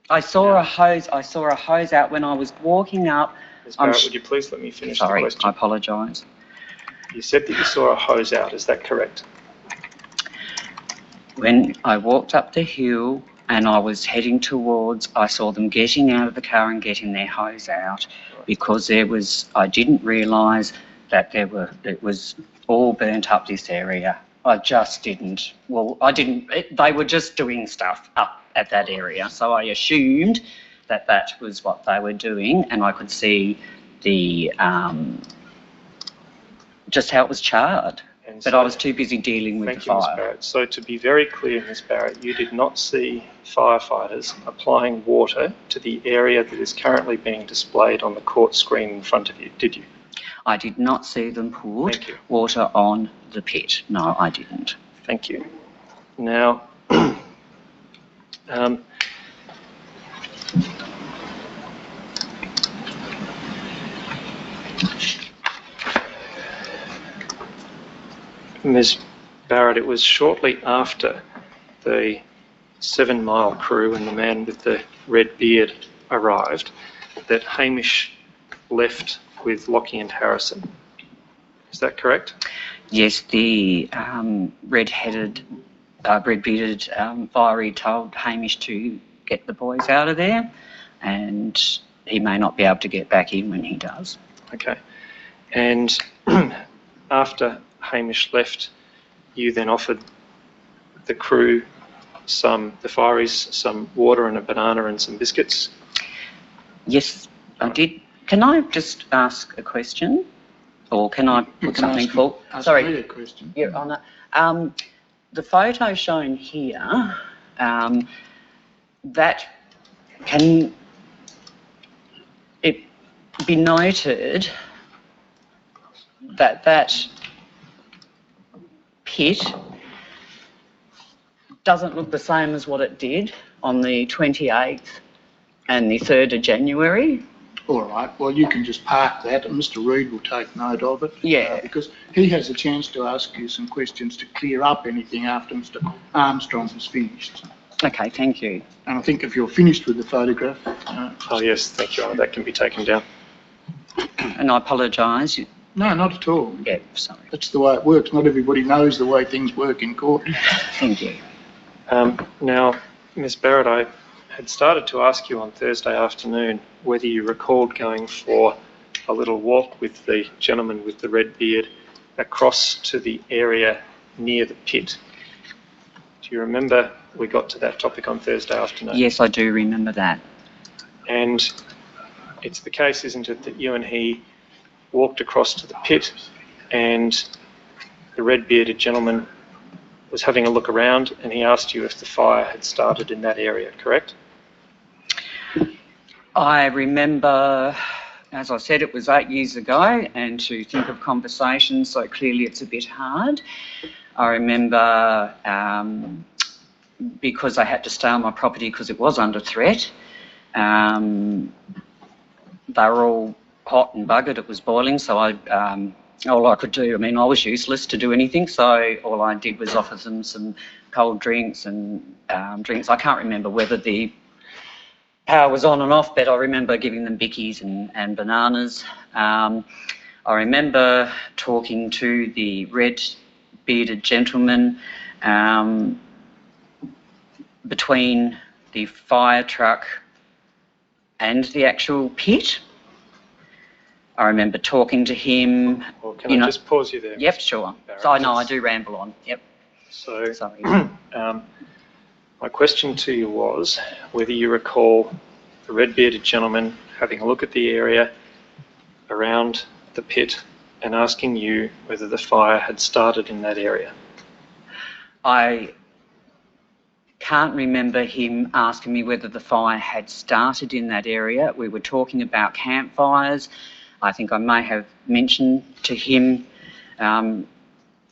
I saw a hose out when I was walking up. Ms Barrett, would you please let me finish the Sorry, question? I apologise. You said that you saw a hose out, is that correct? When I walked up the hill and I was heading towards, I saw them getting out of the car and getting their hose out, because I didn't realise that it was all burnt up this area. I just didn't. Well, they were just doing stuff up at that area, so I assumed that was what they were doing, and I could see the just how it was charred. But I was too busy dealing with the fire. Thank you, Ms Barrett. So to be very clear, Ms Barrett, you did not see firefighters applying water to the area that is currently being displayed on the court screen in front of you, did you? I did not see them put water on the pit. No, I didn't. Thank you. Now, Ms Barrett, it was shortly after the 7 Mile crew and the man with the red beard arrived that Hamish left with Lockie and Harrison. Is that correct? Yes, the red-bearded fiery told Hamish to get the boys out of there, and he may not be able to get back in when he does. Okay. And after Hamish left, you then offered the crew the fireys some water and a banana and some biscuits? Yes, I did. Can I just ask a question? Or can I put something forward? Sorry. A question. Your Honour. The photo shown here, that can it be noted that pit doesn't look the same as what it did on the 28th and the 3rd of January. All right, well, you can just park that and Mr Reid will take note of it. Yeah. Because he has a chance to ask you some questions to clear up anything after Mr Armstrong has finished. Okay, thank you. And I think if you're finished with the photograph... Oh yes, thank you, Honour, that can be taken down. And I apologise. No, not at all. Yeah, sorry. That's the way it works. Not everybody knows the way things work in court. Thank you. Now, Ms Barrett, I had started to ask you on Thursday afternoon whether you recalled going for a little walk with the gentleman with the red beard across to the area near the pit. Do you remember we got to that topic on Thursday afternoon? Yes, I do remember that. And it's the case, isn't it, that you and he walked across to the pit and the red-bearded gentleman was having a look around and he asked you if the fire had started in that area, correct? I remember, as I said, it was 8 years ago, and to think of conversations so clearly it's a bit hard. I remember because I had to stay on my property because it was under threat. They were all hot and buggered, it was boiling, so all I could do, I mean, I was useless to do anything, so all I did was offer them some cold drinks and drinks. I can't remember whether the power was on and off, but I remember giving them bickies and bananas. I remember talking to the red-bearded gentleman between the fire truck and the actual pit. I remember talking to him. Well, can I just pause you there? Yep, sure. Barrett? So I know I do ramble on. Yep. So, Sorry. my question to you was whether you recall the red-bearded gentleman having a look at the area around the pit and asking you whether the fire had started in that area. I can't remember him asking me whether the fire had started in that area. We were talking about campfires. I think I may have mentioned to him,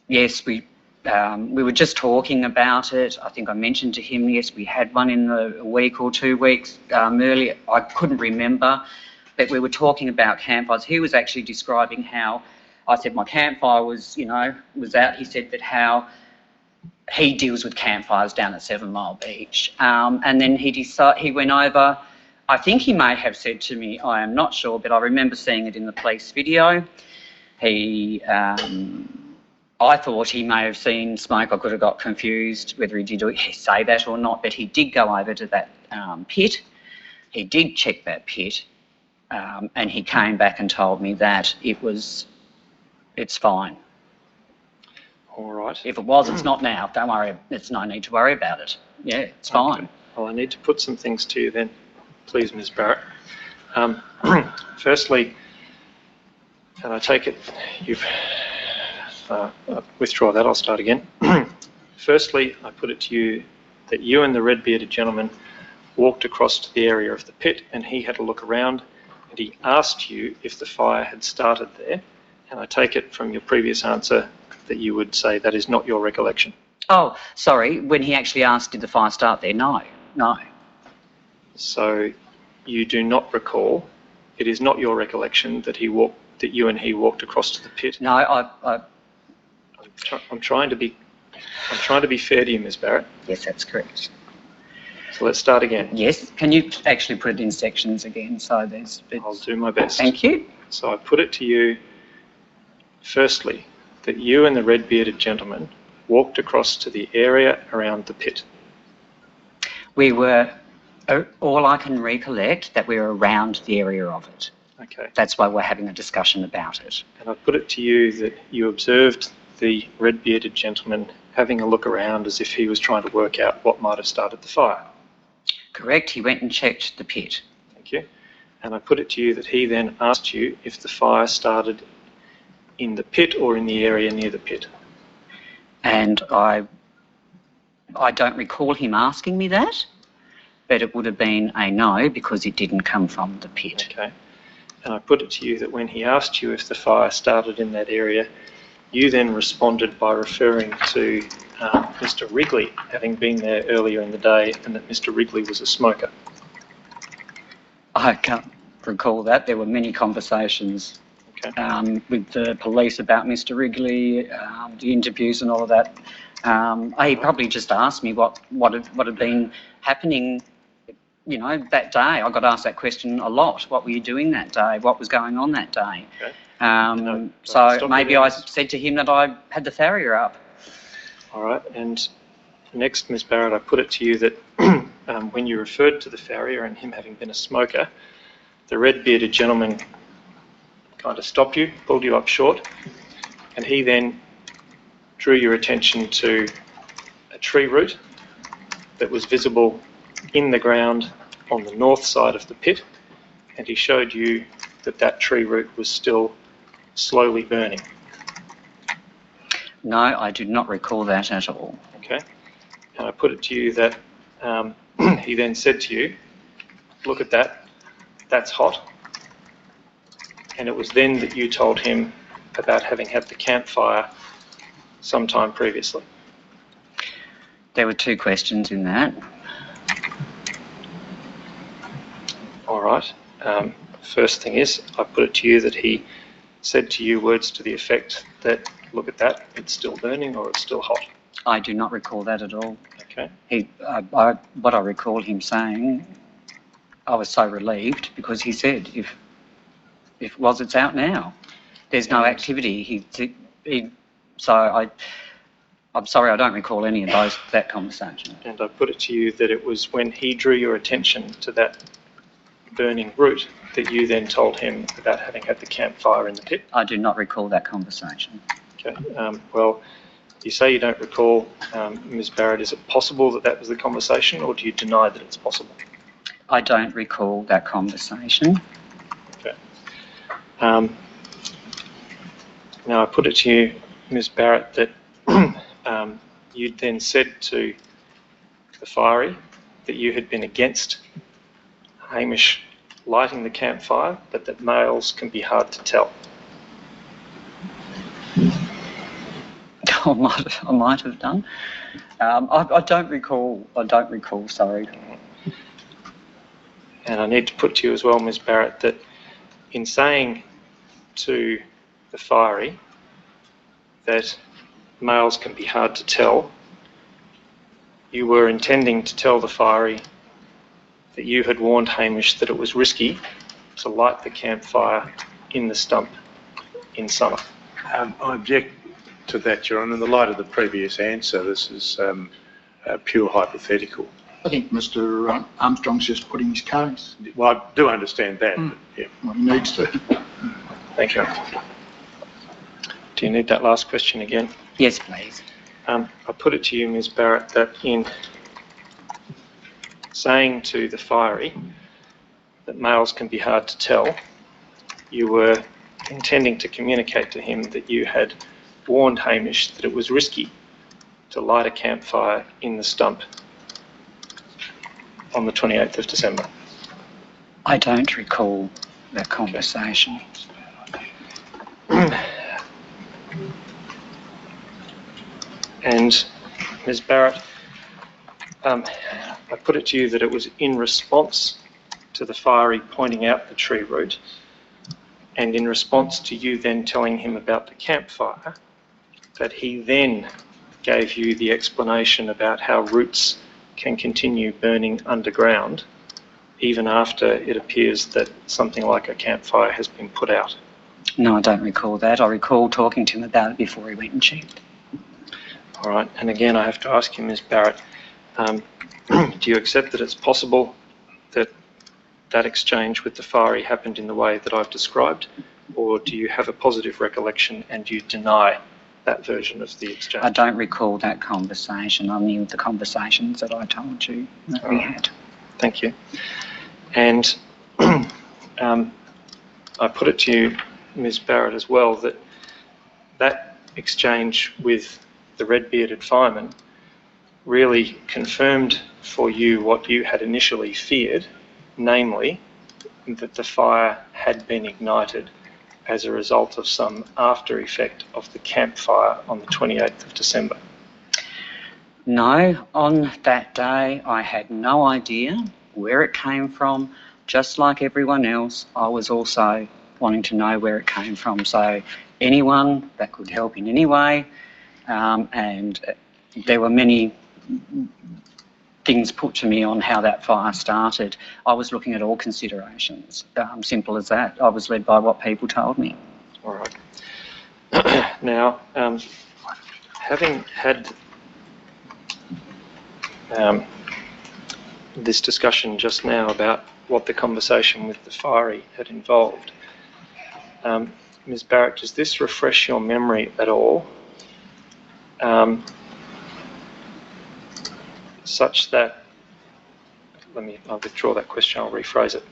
yes, we were just talking about it. I think I mentioned to him, yes, we had one in a week or 2 weeks earlier. I couldn't remember, but we were talking about campfires. He was actually describing how, I said my campfire was, was out. He said that how he deals with campfires down at 7 Mile Beach. And then he went over, I think he may have said to me, I am not sure, but I remember seeing it in the police video. I thought he may have seen smoke. I could have got confused whether he did say that or not, but he did go over to that pit. He did check that pit, and he came back and told me that it's fine. All right. If it was, it's not now. Don't worry. There's no need to worry about it. Yeah, it's fine. Okay. Well, I need to put some things to you then, please, Ms Barrett. Firstly, and I take it you've... withdraw that, I'll start again. Firstly, I put it to you that you and the red-bearded gentleman walked across to the area of the pit and he had a look around and he asked you if the fire had started there. And I take it from your previous answer that you would say that is not your recollection. Oh, sorry. When he actually asked, did the fire start there? No. So you do not recall, it is not your recollection that you and he walked across to the pit? No, I'm trying to be fair to you, Ms Barrett. Yes, that's correct. So let's start again. Yes. Can you actually put it in sections again? So I'll do my best. Thank you. So I put it to you, firstly, that you and the red-bearded gentleman walked across to the area around the pit. We were, all I can recollect, that we were around the area of it. Okay. That's why we're having a discussion about it. And I put it to you that you observed the red-bearded gentleman having a look around as if he was trying to work out what might have started the fire. Correct. He went and checked the pit. Thank you. And I put it to you that he then asked you if the fire started in the pit or in the area near the pit. And I don't recall him asking me that, but it would have been a no because it didn't come from the pit. Okay. And I put it to you that when he asked you if the fire started in that area, you then responded by referring to Mr Wrigley having been there earlier in the day and that Mr Wrigley was a smoker. I can't recall that. There were many conversations with the police about Mr Wrigley, the interviews and all of that. He probably just asked me what had been happening, that day. I got asked that question a lot. What were you doing that day? What was going on that day? Okay. So maybe I said to him that I had the farrier up. All right. And next, Ms Barrett, I put it to you that when you referred to the farrier and him having been a smoker, the red-bearded gentleman kind of stopped you, pulled you up short, and he then drew your attention to a tree root that was visible in the ground on the north side of the pit, and he showed you that that tree root was still slowly burning. No, I do not recall that at all. Okay, and I put it to you that he then said to you, look at that, that's hot. And it was then that you told him about having had the campfire sometime previously. There were two questions in that. All right. First thing is, I put it to you that he said to you words to the effect that, look at that, it's still burning or it's still hot. I do not recall that at all. Okay. What I recall him saying, I was so relieved because he said, if it's out now. There's no activity. I'm sorry, I don't recall any of that conversation. And I put it to you that it was when he drew your attention to that burning root that you then told him about having had the campfire in the pit. I do not recall that conversation. Okay. Well, you say you don't recall, Ms Barrett. Is it possible that that was the conversation, or do you deny that it's possible? I don't recall that conversation. Okay. Now I put it to you, Ms Barrett, that you'd then said to the fiery that you had been against Hamish lighting the campfire, but that males can be hard to tell. I might have done. I don't recall. Sorry. And I need to put to you as well, Ms Barrett, that in saying to the fiery that males can be hard to tell, you were intending to tell the fiery that you had warned Hamish that it was risky to light the campfire in the stump in summer. I object to that, Your Honour. In the light of the previous answer, this is pure hypothetical. I think Mr. Armstrong's just putting his case. Well, I do understand that, but yeah. Well, he needs to. Thank you. Do you need that last question again? Yes, please. I put it to you, Ms Barrett, that in saying to the fiery that males can be hard to tell, you were intending to communicate to him that you had warned Hamish that it was risky to light a campfire in the stump on the 28th of December. I don't recall that conversation. And Ms Barrett, I put it to you that it was in response to the fiery pointing out the tree root and in response to you then telling him about the campfire that he then gave you the explanation about how roots can continue burning underground even after it appears that something like a campfire has been put out. No, I don't recall that. I recall talking to him about it before he went and checked. All right, and again I have to ask you, Ms Barrett, do you accept that it's possible that that exchange with the fiery happened in the way that I've described, or do you have a positive recollection and you deny that version of the exchange? I don't recall that conversation. I knew the conversations that I told you that we had. Thank you. And I put it to you, Ms Barrett, as well, that that exchange with the red-bearded fireman really confirmed for you what you had initially feared, namely that the fire had been ignited as a result of some after effect of the campfire on the 28th of December. No, on that day I had no idea where it came from. Just like everyone else, I was also wanting to know where it came from. So anyone that could help in any way, and there were many things put to me on how that fire started. I was looking at all considerations, simple as that. I was led by what people told me. All right. Now, having had this discussion just now about what the conversation with the fiery had involved. Ms Barrett, does this refresh your memory at all? Such that, I'll withdraw that question, I'll rephrase it.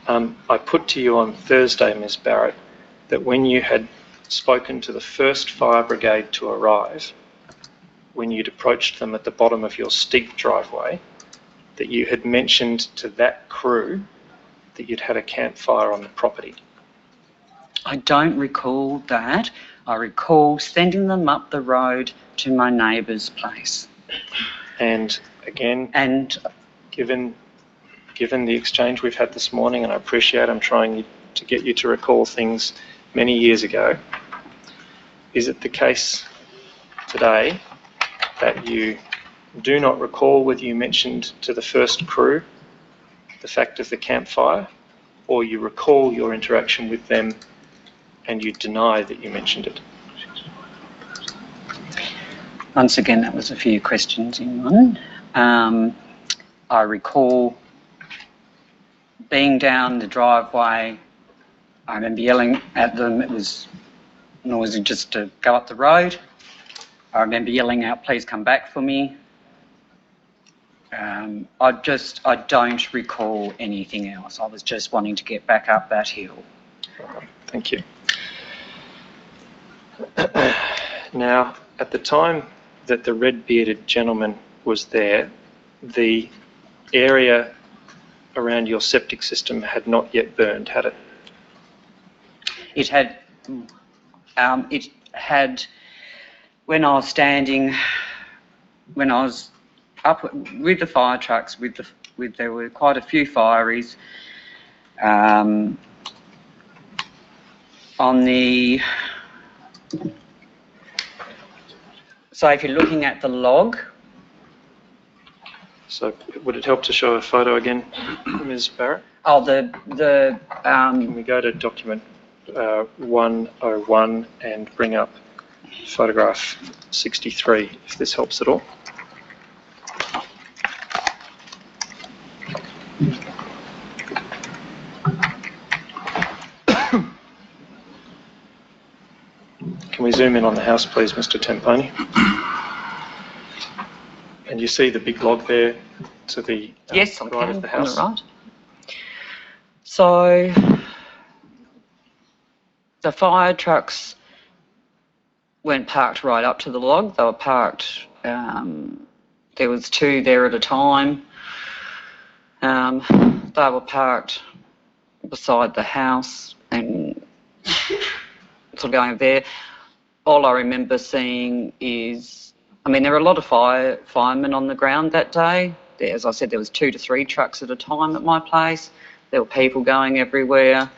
I put to you on Thursday, Ms Barrett, that when you had spoken to the first fire brigade to arrive, when you'd approached them at the bottom of your steep driveway, that you had mentioned to that crew that you'd had a campfire on the property. I don't recall that. I recall sending them up the road to my neighbour's place. And again, given the exchange we've had this morning, and I appreciate I'm trying to get you to recall things many years ago, is it the case today that you do not recall whether you mentioned to the first crew the fact of the campfire, or you recall your interaction with them and you deny that you mentioned it? Once again, that was a few questions in one. I recall being down the driveway. I remember yelling at them. It was noisy just to go up the road. I remember yelling out, "Please come back for me." I don't recall anything else. I was just wanting to get back up that hill. Thank you. Now, at the time that the red-bearded gentleman was there, the area around your septic system had not yet burned, had it? It had, when I was standing, when I was up with the fire trucks, there were quite a few fireys. So if you're looking at the log. So would it help to show a photo again, Ms Barrett? Oh, Can we go to document 101 and bring up photograph 63, if this helps at all? Can we zoom in on the house, please, Mr Temponi? And you see the big log there to the yes, right of the house? On the right. So the fire trucks weren't parked right up to the log. They were parked, there was two there at a time. They were parked beside the house and sort of going there. All I remember seeing is, there were a lot of firemen on the ground that day. As I said, there was 2 to 3 trucks at a time at my place. There were people going everywhere.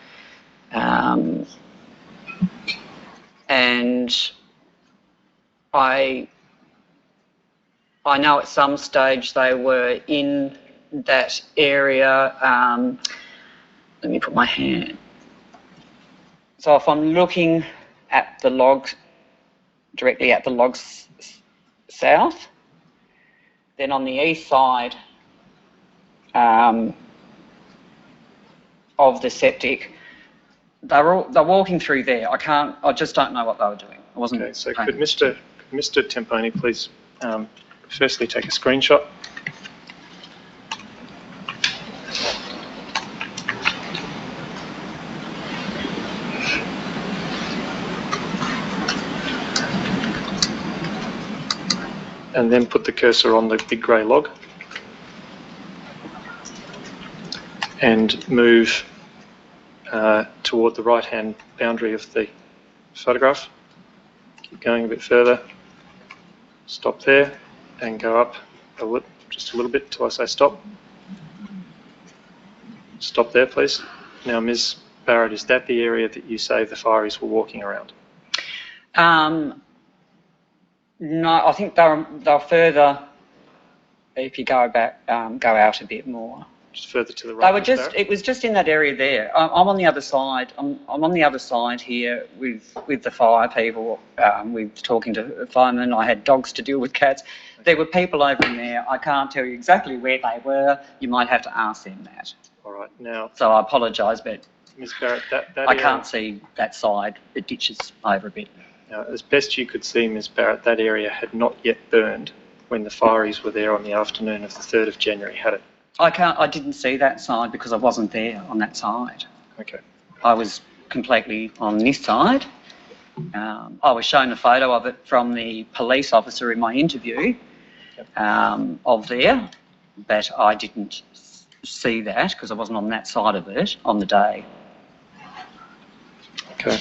And I know at some stage they were in that area. Let me put my hand. So if I'm looking at the log, directly at the logs south, then on the east side of the septic, they're walking through there. I just don't know what they were doing. I wasn't. Okay, so could Mr Temponi please firstly take a screenshot? And then put the cursor on the big grey log and move toward the right-hand boundary of the photograph. Keep going a bit further. Stop there and go up just a little bit till I say stop. Stop there, please. Now, Ms Barrett, is that the area that you say the fireys were walking around? No, I think they're further. If you go back, go out a bit more. just further to the right? They were Ms. just, Barrett? it was just in that area there. I'm on the other side. I'm on the other side here with the fire people, with talking to firemen. I had dogs to deal with, cats. There were people over in there. I can't tell you exactly where they were. You might have to ask them that. All right. Now, So I apologise, but Ms. Barrett, that I area, can't see that side. It ditches over a bit. now, as best you could see, Ms. Barrett, that area had not yet burned when the fireys were there on the afternoon of the 3rd of January, had it? I didn't see that side because I wasn't there on that side. Okay. I was completely on this side. I was shown a photo of it from the police officer in my interview of there, but I didn't see that because I wasn't on that side of it on the day. Okay.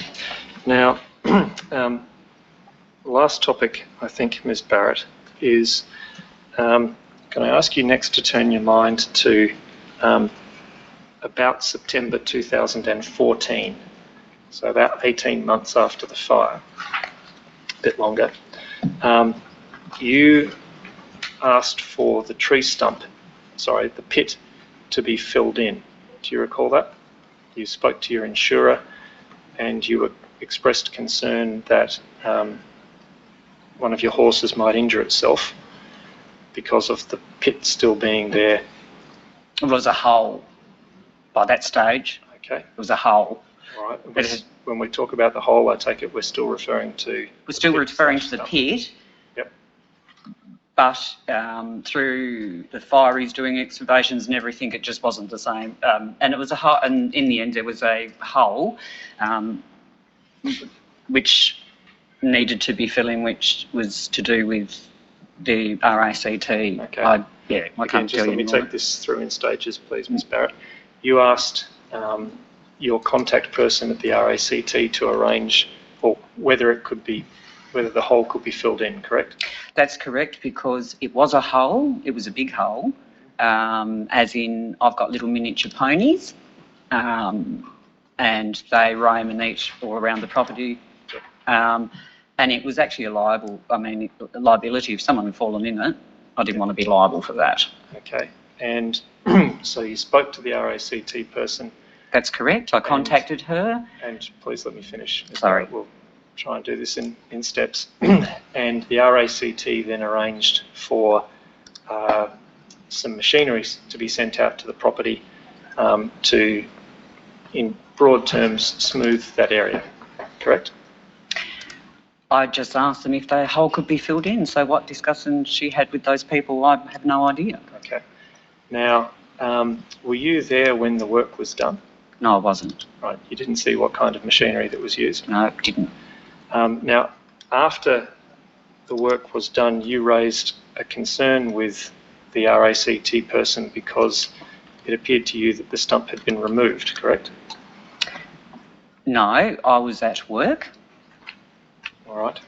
Now, last topic, I think, Ms. Barrett, is can I ask you next to turn your mind to about September 2014, so about 18 months after the fire, a bit longer. You asked for the the pit to be filled in. Do you recall that? You spoke to your insurer and you expressed concern that one of your horses might injure itself because of the pit still being there. It was a hole by that stage. Okay. It was a hole. All right. When we talk about the hole, I take it we're still referring to... We're still referring to the pit. Yep. But through the fireys doing excavations and everything, it just wasn't the same. And it was a hole, and in the end there was a hole which needed to be filled in, which was to do with the RACT. Okay. I can't tell you Let me anymore. take this through in stages, please, Ms. Barrett. You asked your contact person at the RACT to arrange, or whether the hole could be filled in, correct? That's correct, because it was a hole. It was a big hole, as in I've got little miniature ponies, and they roam and eat all around the property. And it was actually a liability if someone had fallen in it. I didn't want to be liable for that. Okay. And so you spoke to the RACT person. That's correct. I contacted her. And please let me finish. Sorry. We'll try and do this in steps. And the RACT then arranged for some machinery to be sent out to the property to, in broad terms, smooth that area, correct? I just asked them if the hole could be filled in. So what discussion she had with those people, I have no idea. Okay. Now, were you there when the work was done? No, I wasn't. Right. You didn't see what kind of machinery that was used? No, I didn't. Now, after the work was done, you raised a concern with the RACT person because it appeared to you that the stump had been removed, correct? No, I was at work. All right.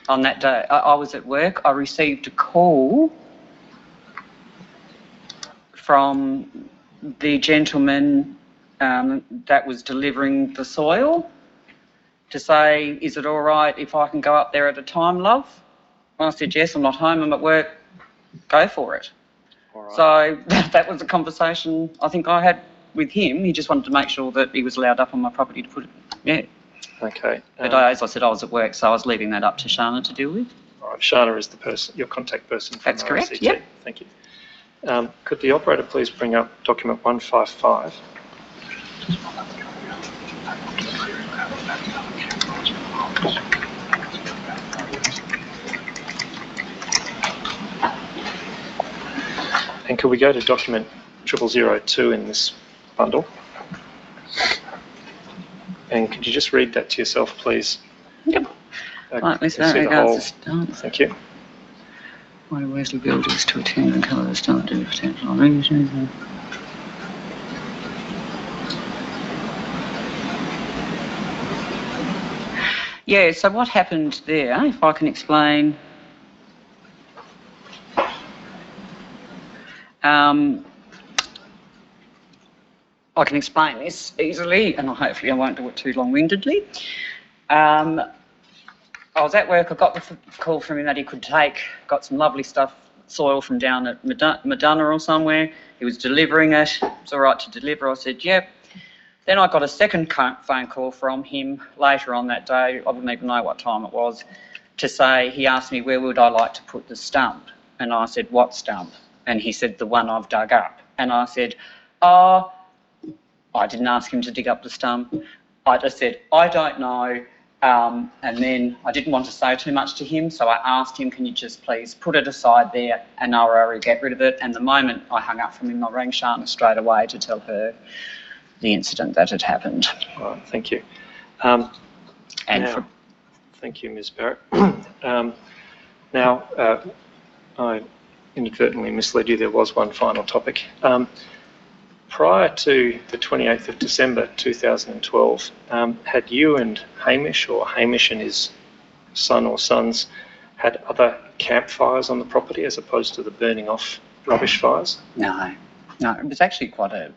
On that day, I was at work. I received a call from the gentleman that was delivering the soil to say, is it all right if I can go up there at a time, love? I said, yes, I'm not home, I'm at work, go for it. All right. So that was a conversation I think I had with him. He just wanted to make sure that he was allowed up on my property to put it, yeah. Okay. But as I said, I was at work, so I was leaving that up to Shana to deal with. All right. Shana is the person, your contact person. From That's correct, RACT. yep. Thank you. Could the operator please bring up document 155? And could we go to document 0002 in this bundle? And could you just read that to yourself, please? Yep. Right, let's see the regards whole. to start. Thank you. One of Wesley builders to attend and colour the start to potential reasons. Yeah, so what happened there, if I can explain. I can explain this easily, and hopefully I won't do it too long-windedly. I was at work, I got the call from him that he could take, got some lovely stuff soil from down at Madonna or somewhere. He was delivering it. It's all right to deliver. I said, yep. Then I got a second phone call from him later on that day. I wouldn't even know what time it was, to say, he asked me, where would I like to put the stump? And I said, what stump? And he said, the one I've dug up. And I said, oh, I didn't ask him to dig up the stump. I just said, I don't know. And then I didn't want to say too much to him, so I asked him, can you just please put it aside there and I'll get rid of it. And the moment I hung up from him, I rang Shana straight away to tell her the incident that had happened. All right, thank you. Thank you, Ms Barrett. I inadvertently misled you. There was one final topic. Prior to the 28th of December 2012, had you and Hamish, or Hamish and his son or sons, had other campfires on the property as opposed to the burning off rubbish fires? No, it was actually quite a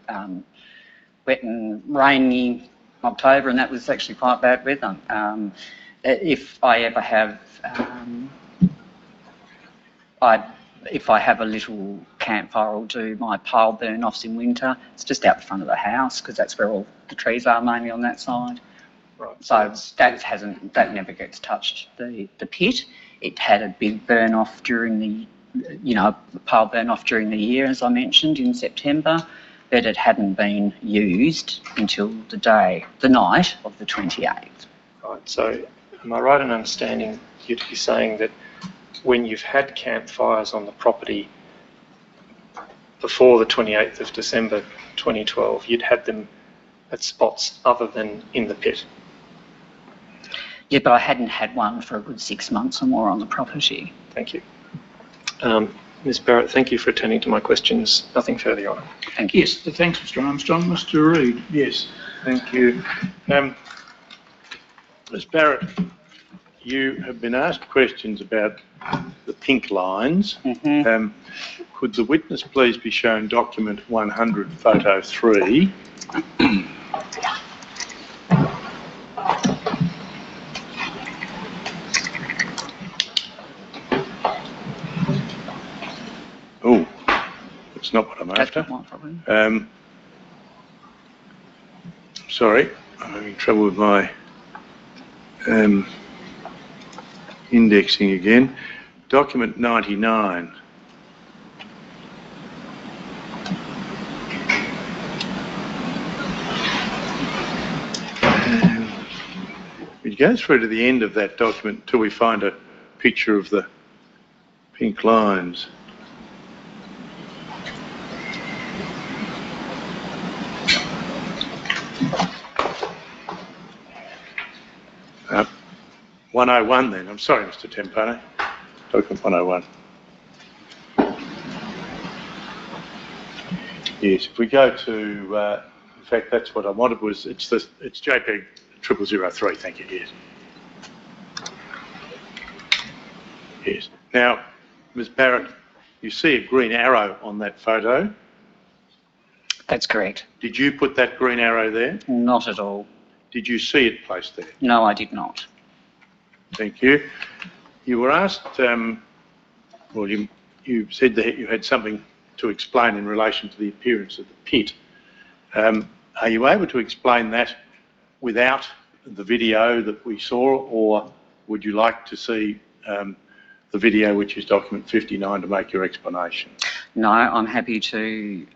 wet and rainy October, and that was actually quite bad weather. If I ever have, if I have a little campfire, I'll do my pile burn-offs in winter. It's just out the front of the house because that's where all the trees are, mainly on that side. Right. So that never gets touched. The pit, it had a big burn-off during the, pile burn-off during the year, as I mentioned, in September, but it hadn't been used until the night of the 28th. Right. So am I right in understanding you to be saying that when you've had campfires on the property before the 28th of December 2012, you'd had them at spots other than in the pit? Yeah, but I hadn't had one for a good 6 months or more on the property. Thank you. Ms Barrett, thank you for attending to my questions. Nothing further, Your Honour. Thank you. Yes, thanks, Mr Armstrong. Mr Reid. Yes, thank you. Ms Barrett, you have been asked questions about the pink lines. Mm-hmm. Could the witness please be shown document 100, photo 3? Oh, that's not what I'm after. That's not my problem. Sorry, I'm having trouble with my indexing again. Document 99. We go through to the end of that document until we find a picture of the pink lines. Uh, 101 then. I'm sorry, Mr Tempone. Document 101. Yes, if we go to, in fact, that's what I wanted was, it's JPEG 0003, thank you, yes. Yes. Now, Ms Barrett, you see a green arrow on that photo. That's correct. Did you put that green arrow there? Not at all. Did you see it placed there? No, I did not. Thank you. You were asked, well, you said that you had something to explain in relation to the appearance of the pit. Are you able to explain that without the video that we saw, or would you like to see the video, which is document 59, to make your explanation? No, I'm happy to,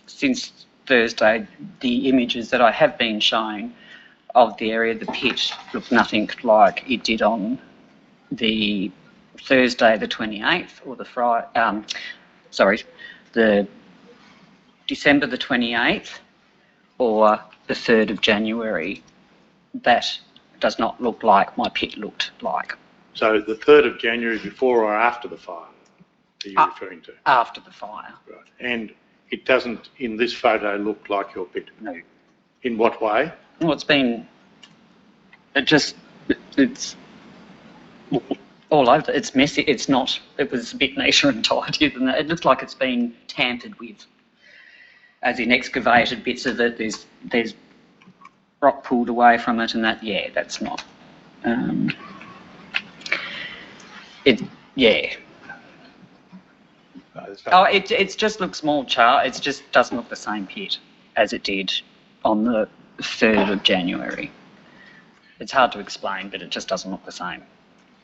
since Thursday, the images that I have been shown of the area of the pit look nothing like it did on the Thursday the 28th, or the December the 28th, or the 3rd of January. That does not look like my pit looked like. So the 3rd of January, before or after the fire, are you referring to? After the fire. Right. And it doesn't, in this photo, look like your pit? No. In what way? Well, it's all over. It's messy. It's not. It was a bit neater and tidier than that. It looks like it's been tampered with, as in excavated bits of it. There's rock pulled away from it, and that. Yeah, that's not. Yeah. No, there's Oh, no- it just looks more char. It just doesn't look the same pit as it did on the 3rd of January. It's hard to explain, but it just doesn't look the same.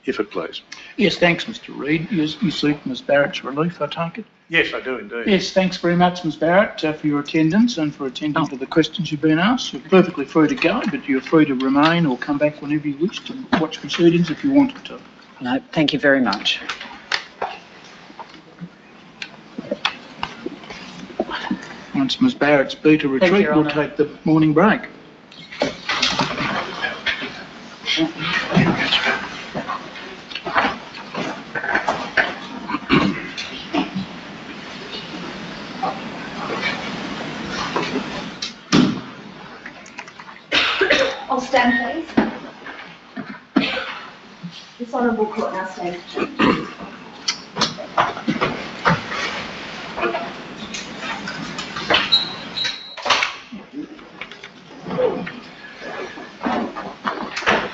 If it please. Yes, thanks, Mr Reid. You seek Ms Barrett's relief, I take it? Yes, I do indeed. Yes, thanks very much, Ms Barrett, for your attendance and for attending to the questions you've been asked. You're perfectly free to go, but you're free to remain or come back whenever you wish to watch proceedings if you wanted to. No, thank you very much. Once Ms Barrett's beat a retreat, Your we'll Honour. take the morning break. I'll stand, please. This honourable court now stands adjourned.